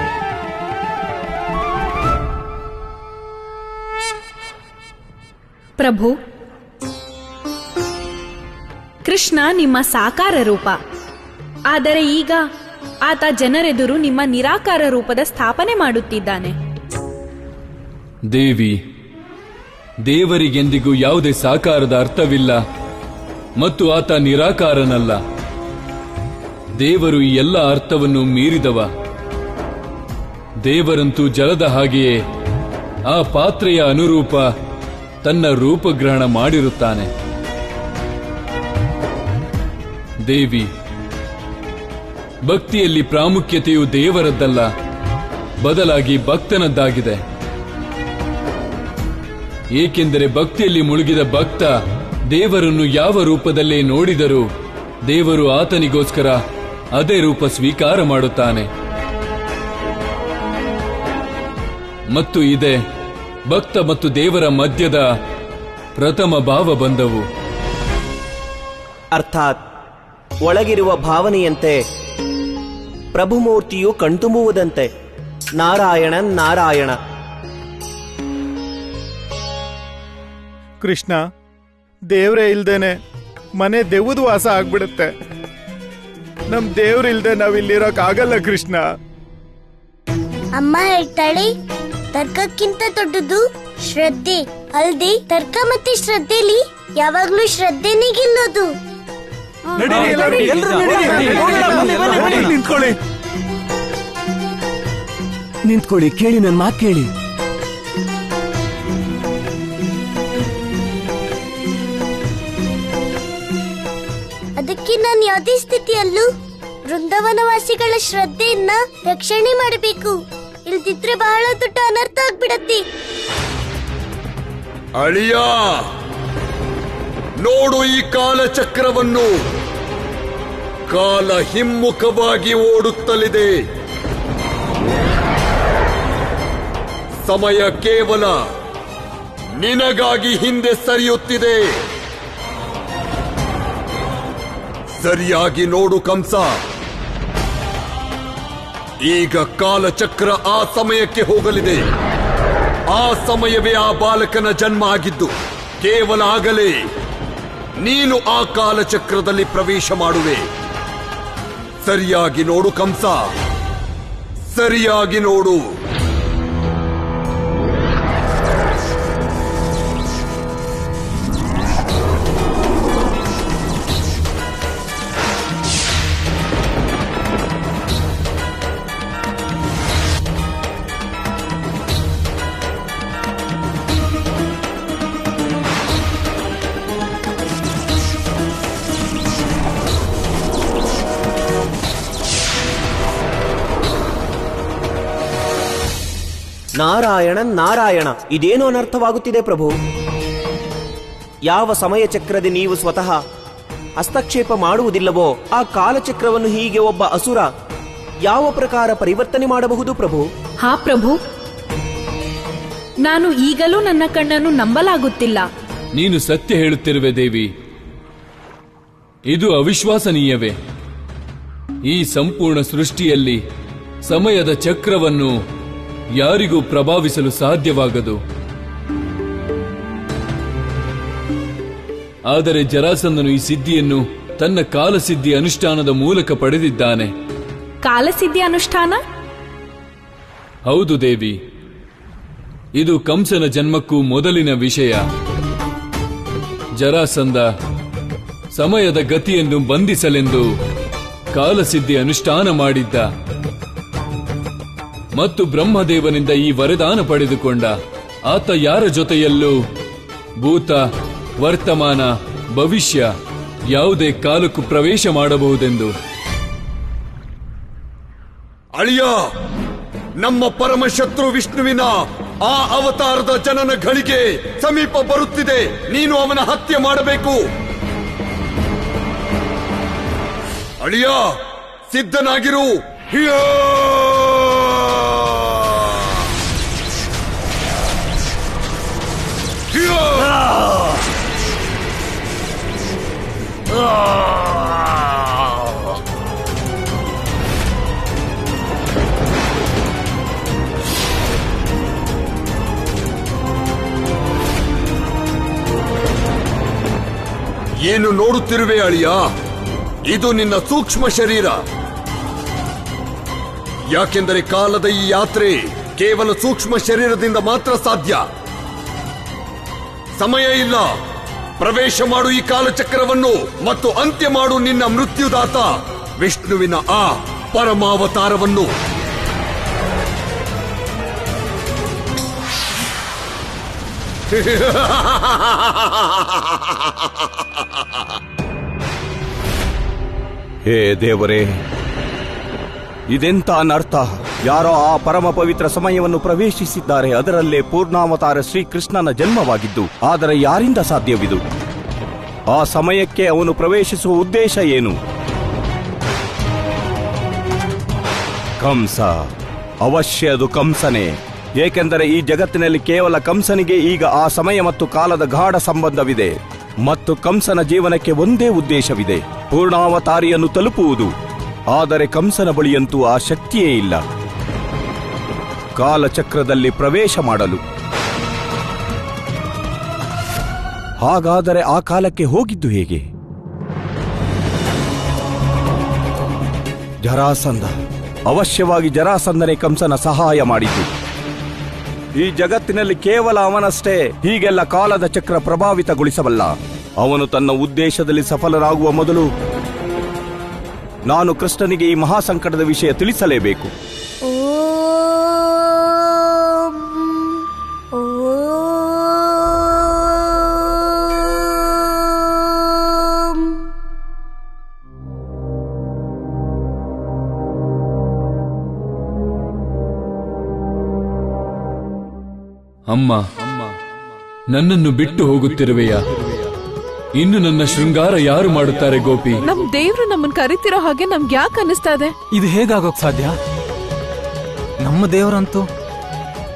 ಪ್ರಭು, ಕೃಷ್ಣ ನಿಮ್ಮ ಸಾಕಾರ ರೂಪ. ಆದರೆ ಈಗ ಆತ ಜನರೆದುರು ನಿಮ್ಮ ನಿರಾಕಾರ ರೂಪದ ಸ್ಥಾಪನೆ ಮಾಡುತ್ತಿದ್ದಾನೆ. ದೇವಿ, ದೇವರಿಗೆಂದಿಗೂ ಯಾವುದೇ ಸಾಕಾರದ ಅರ್ಥವಿಲ್ಲ. ಮತ್ತು ಆತ ನಿರಾಕಾರನಲ್ಲ. ದೇವರು ಈ ಎಲ್ಲ ಅರ್ಥವನ್ನು ಮೀರಿದವ. ದೇವರಂತೂ ಜಲದ ಹಾಗೆಯೇ ಆ ಪಾತ್ರೆಯ ಅನುರೂಪ ತನ್ನ ರೂಪಗ್ರಹಣ ಮಾಡಿರುತ್ತಾನೆ. ದೇವಿ, ಭಕ್ತಿಯಲ್ಲಿ ಪ್ರಾಮುಖ್ಯತೆಯು ದೇವರದ್ದಲ್ಲ, ಬದಲಾಗಿ ಭಕ್ತನದ್ದಾಗಿದೆ. ಏಕೆಂದರೆ ಭಕ್ತಿಯಲ್ಲಿ ಮುಳುಗಿದ ಭಕ್ತ ದೇವರನ್ನು ಯಾವ ರೂಪದಲ್ಲೇ ನೋಡಿದರೂ ದೇವರು ಆತನಿಗೋಸ್ಕರ ಅದೇ ರೂಪ ಸ್ವೀಕಾರ ಮಾಡುತ್ತಾನೆ. ಮತ್ತು ಇದೇ ಭಕ್ತ ಮತ್ತು ದೇವರ ಮಧ್ಯದ ಪ್ರಥಮ ಭಾವಬಂಧವು. ಅರ್ಥಾತ್ ಒಳಗಿರುವ ಭಾವನೆಯಂತೆ ಪ್ರಭುಮೂರ್ತಿಯು ಕಣ್ತುಂಬುವುದಂತೆ. ನಾರಾಯಣ ನಾರಾಯಣ. ಕೃಷ್ಣ, ದೇವ್ರೇ ಇಲ್ದೇನೆ ಮನೆ ದೆವ್ವದ ವಾಸ ಆಗ್ಬಿಡುತ್ತೆ. ನಮ್ ದೇವ್ರಿಲ್ದೆ ನಾವಿಲ್ಲಿರೋಕ್ಕಾಗಲ್ಲ ಕೃಷ್ಣ. ಅಮ್ಮ ಹೇಳ್ತಾಳೆ, ತರ್ಕಕ್ಕಿಂತ ದೊಡ್ಡದು ಶ್ರದ್ಧೆ. ಅಲ್ದೆ ತರ್ಕ ಮತ್ತೆ ಶ್ರದ್ಧೆಲಿ ಯಾವಾಗ್ಲೂ ಶ್ರದ್ಧೆನೇ ಗೆಲ್ಲೋದು. ನಿಂತ್ಕೊಳ್ಳಿ, ಕೇಳಿ ನನ್ನ ಮಾತು ಕೇಳಿ. ಅದಕ್ಕೆ ನಾನು ಯಾವುದೇ ಸ್ಥಿತಿಯಲ್ಲೂ ವೃಂದಾವನವಾಸಿಗಳ ಶ್ರದ್ಧೆಯನ್ನ ರಕ್ಷಣೆ ಮಾಡಬೇಕು. ಇಲ್ದಿದ್ರೆ ಬಹಳ ದೊಡ್ಡ ಅನರ್ಥ ಆಗ್ಬಿಡತ್ತೆ. ಅಳಿಯ, ನೋಡು ಈ ಕಾಲಚಕ್ರವನ್ನು. ಕಾಲ ಹಿಮ್ಮುಖವಾಗಿ ಓಡುತ್ತಲಿದೆ. ಸಮಯ ಕೇವಲ ನಿನಗಾಗಿ ಹಿಂದೆ ಸರಿಯುತ್ತಿದೆ. ಸರಿಯಾಗಿ ನೋಡು ಕಂಸ. ಈಗ ಕಾಲಚಕ್ರ ಆ ಸಮಯಕ್ಕೆ ಹೋಗಲಿದೆ. ಆ ಸಮಯವೇ ಆ ಬಾಲಕನ ಜನ್ಮ ಆಗಿದ್ದು. ಕೇವಲ ಆಗಲೇ ನೀನು ಆ ಕಾಲಚಕ್ರದಲ್ಲಿ ಪ್ರವೇಶ ಮಾಡುವೆ. ಸರಿಯಾಗಿ ನೋಡು ಕಂಸ, ಸರಿಯಾಗಿ ನೋಡು. ನಾರಾಯಣ ನಾರಾಯಣ. ಇದೇನು ಅನರ್ಥವಾಗುತ್ತಿದೆ ಪ್ರಭು? ಯಾವ ಸಮಯ ಚಕ್ರದೆ ನೀವು ಸ್ವತಃ ಹಸ್ತಕ್ಷೇಪ ಮಾಡುವುದಿಲ್ಲವೋ ಆ ಕಾಲಚಕ್ರವನ್ನು ಹೀಗೆ ಒಬ್ಬ ಅಸುರ ಯಾವ ಪ್ರಕಾರ ಪರಿವರ್ತನೆ ಮಾಡಬಹುದು ಪ್ರಭು? ಹಾ ಪ್ರಭು, ನಾನು ಈಗಲೂ ನನ್ನ ಕಣ್ಣನ್ನು ನಂಬಲಾಗುತ್ತಿಲ್ಲ. ನೀನು ಸತ್ಯ ಹೇಳುತ್ತಿರುವೆ ದೇವಿ. ಇದು ಅವಿಶ್ವಾಸನೀಯವೇ. ಈ ಸಂಪೂರ್ಣ ಸೃಷ್ಟಿಯಲ್ಲಿ ಸಮಯದ ಚಕ್ರವನ್ನು ಯಾರಿಗೂ ಪ್ರಭಾವಿಸಲು ಸಾಧ್ಯವಾಗದು. ಆದರೆ ಜರಾಸಂಧನು ಈ ಸಿದ್ಧಿಯನ್ನು ತನ್ನ ಕಾಲಸಿದ್ಧಿ ಅನುಷ್ಠಾನದ ಮೂಲಕ ಪಡೆದಿದ್ದಾನೆ. ಕಾಲಸಿದ್ಧಿ ಅನುಷ್ಠಾನ? ಹೌದು ದೇವಿ, ಇದು ಕಂಸನ ಜನ್ಮಕ್ಕೂ ಮೊದಲಿನ ವಿಷಯ. ಜರಾಸಂಧ ಸಮಯದ ಗತಿಯನ್ನು ಬಂಧಿಸಲೆಂದು ಕಾಲಸಿದ್ಧಿ ಅನುಷ್ಠಾನ ಮಾಡಿದ್ದ ಮತ್ತು ಬ್ರಹ್ಮದೇವನಿಂದ ಈ ವರದಾನ ಪಡೆದುಕೊಂಡ. ಆತ ಯಾರ ಜೊತೆಯಲ್ಲೂ ಭೂತ, ವರ್ತಮಾನ, ಭವಿಷ್ಯ ಯಾವುದೇ ಕಾಲಕ್ಕೂ ಪ್ರವೇಶ ಮಾಡಬಹುದೆಂದು. ಅಳಿಯ, ನಮ್ಮ ಪರಮಶತ್ರು ವಿಷ್ಣುವಿನ ಆ ಅವತಾರದ ಜನನ ಘಳಿಗೆ ಸಮೀಪ ಬರುತ್ತಿದೆ. ನೀನು ಅವನ ಹತ್ಯೆ ಮಾಡಬೇಕು. ಅಳಿಯ, ಸಿದ್ಧನಾಗಿರು. ಏನು ನೋಡುತ್ತಿರುವೆ ಅಳಿಯ? ಇದು ನಿನ್ನ ಸೂಕ್ಷ್ಮ ಶರೀರ. ಯಾಕೆಂದರೆ ಕಾಲದ ಈ ಯಾತ್ರೆ ಕೇವಲ ಸೂಕ್ಷ್ಮ ಶರೀರದಿಂದ ಮಾತ್ರ ಸಾಧ್ಯ. ಸಮಯ ಇಲ್ಲ, ಪ್ರವೇಶ ಮಾಡು ಈ ಕಾಲಚಕ್ರವನ್ನು ಮತ್ತು ಅಂತ್ಯ ಮಾಡು ನಿನ್ನ ಮೃತ್ಯುದಾತ ವಿಷ್ಣುವಿನ ಆ ಪರಮಾವತಾರವನ್ನು. ಹೇ ದೇವರೇ, ಇದೆಂತ ಅನರ್ಥ! ಯಾರೋ ಆ ಪರಮ ಪವಿತ್ರ ಸಮಯವನ್ನು ಪ್ರವೇಶಿಸಿದ್ದಾರೆ. ಅದರಲ್ಲೇ ಪೂರ್ಣಾವತಾರ ಶ್ರೀಕೃಷ್ಣನ ಜನ್ಮವಾಗಿದ್ದು. ಆದರೆ ಯಾರಿಂದ ಸಾಧ್ಯವಿದು? ಆ ಸಮಯಕ್ಕೆ ಅವನು ಪ್ರವೇಶಿಸುವ ಉದ್ದೇಶ ಏನು? ಕಂಸ, ಅವಶ್ಯ ಅದು ಕಂಸನೇ. ಏಕೆಂದರೆ ಈ ಜಗತ್ತಿನಲ್ಲಿ ಕೇವಲ ಕಂಸನಿಗೆ ಈಗ ಆ ಸಮಯ ಮತ್ತು ಕಾಲದ ಗಾಢ ಸಂಬಂಧವಿದೆ. ಮತ್ತು ಕಂಸನ ಜೀವನಕ್ಕೆ ಒಂದೇ ಉದ್ದೇಶವಿದೆ, ಪೂರ್ಣಾವತಾರಿಯನ್ನು ತಲುಪುವುದು. ಆದರೆ ಕಂಸನ ಬಳಿಯಂತೂ ಆ ಶಕ್ತಿಯೇ ಇಲ್ಲ ಕಾಲಚಕ್ರದಲ್ಲಿ ಪ್ರವೇಶ ಮಾಡಲು. ಹಾಗಾದರೆ ಆ ಕಾಲಕ್ಕೆ ಹೋಗಿದ್ದು ಹೇಗೆ? ಜರಾಸಂಧ, ಅವಶ್ಯವಾಗಿ ಜರಾಸಂಧನೇ ಕಂಸನ ಸಹಾಯ ಮಾಡಿದ್ದು. ಈ ಜಗತ್ತಿನಲ್ಲಿ ಕೇವಲ ಅವನಷ್ಟೇ ಹೀಗೆಲ್ಲ ಕಾಲದ ಚಕ್ರ ಪ್ರಭಾವಿತಗೊಳಿಸಬಲ್ಲ. ಅವನು ತನ್ನ ಉದ್ದೇಶದಲ್ಲಿ ಸಫಲರಾಗುವ ಮೊದಲು ನಾನು ಕೃಷ್ಣನಿಗೆ ಈ ಮಹಾಸಂಕಟದ ವಿಷಯ ತಿಳಿಸಲೇಬೇಕು. ಅಮ್ಮ, ನನ್ನನ್ನು ಬಿಟ್ಟು ಹೋಗುತ್ತಿರುವೆಯಾ? ಇನ್ನು ನನ್ನ ಶೃಂಗಾರ ಯಾರು ಮಾಡುತ್ತಾರೆ ಗೋಪಿ? ನಮ್ ದೇವ್ರು ನಮ್ಮನ್ ಕರಿತಿರೋ ಹಾಗೆ ನಮ್ಗೆ ಯಾಕೆ ಅನಿಸ್ತಾ ಇದೆ? ಇದು ಹೇಗಾಗೋಕ್ ಸಾಧ್ಯ? ನಮ್ಮ ದೇವರಂತೂ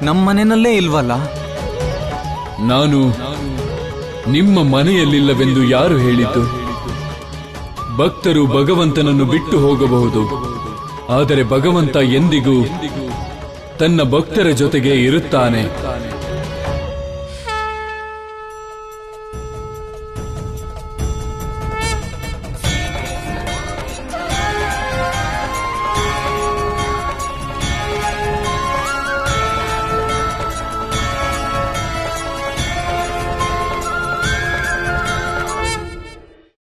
ನಮ್ಮ ಮನೆಯಲ್ಲೇ ಇಲ್ವಲ್ಲ. ನಾನು ನಿಮ್ಮ ಮನೆಯಲ್ಲಿಲ್ಲವೆಂದು ಯಾರು ಹೇಳಿದ್ದು? ಭಕ್ತರು ಭಗವಂತನನ್ನು ಬಿಟ್ಟು ಹೋಗಬಹುದು, ಆದರೆ ಭಗವಂತ ಎಂದಿಗೂ ತನ್ನ ಭಕ್ತರ ಜೊತೆಗೆ ಇರುತ್ತಾನೆ.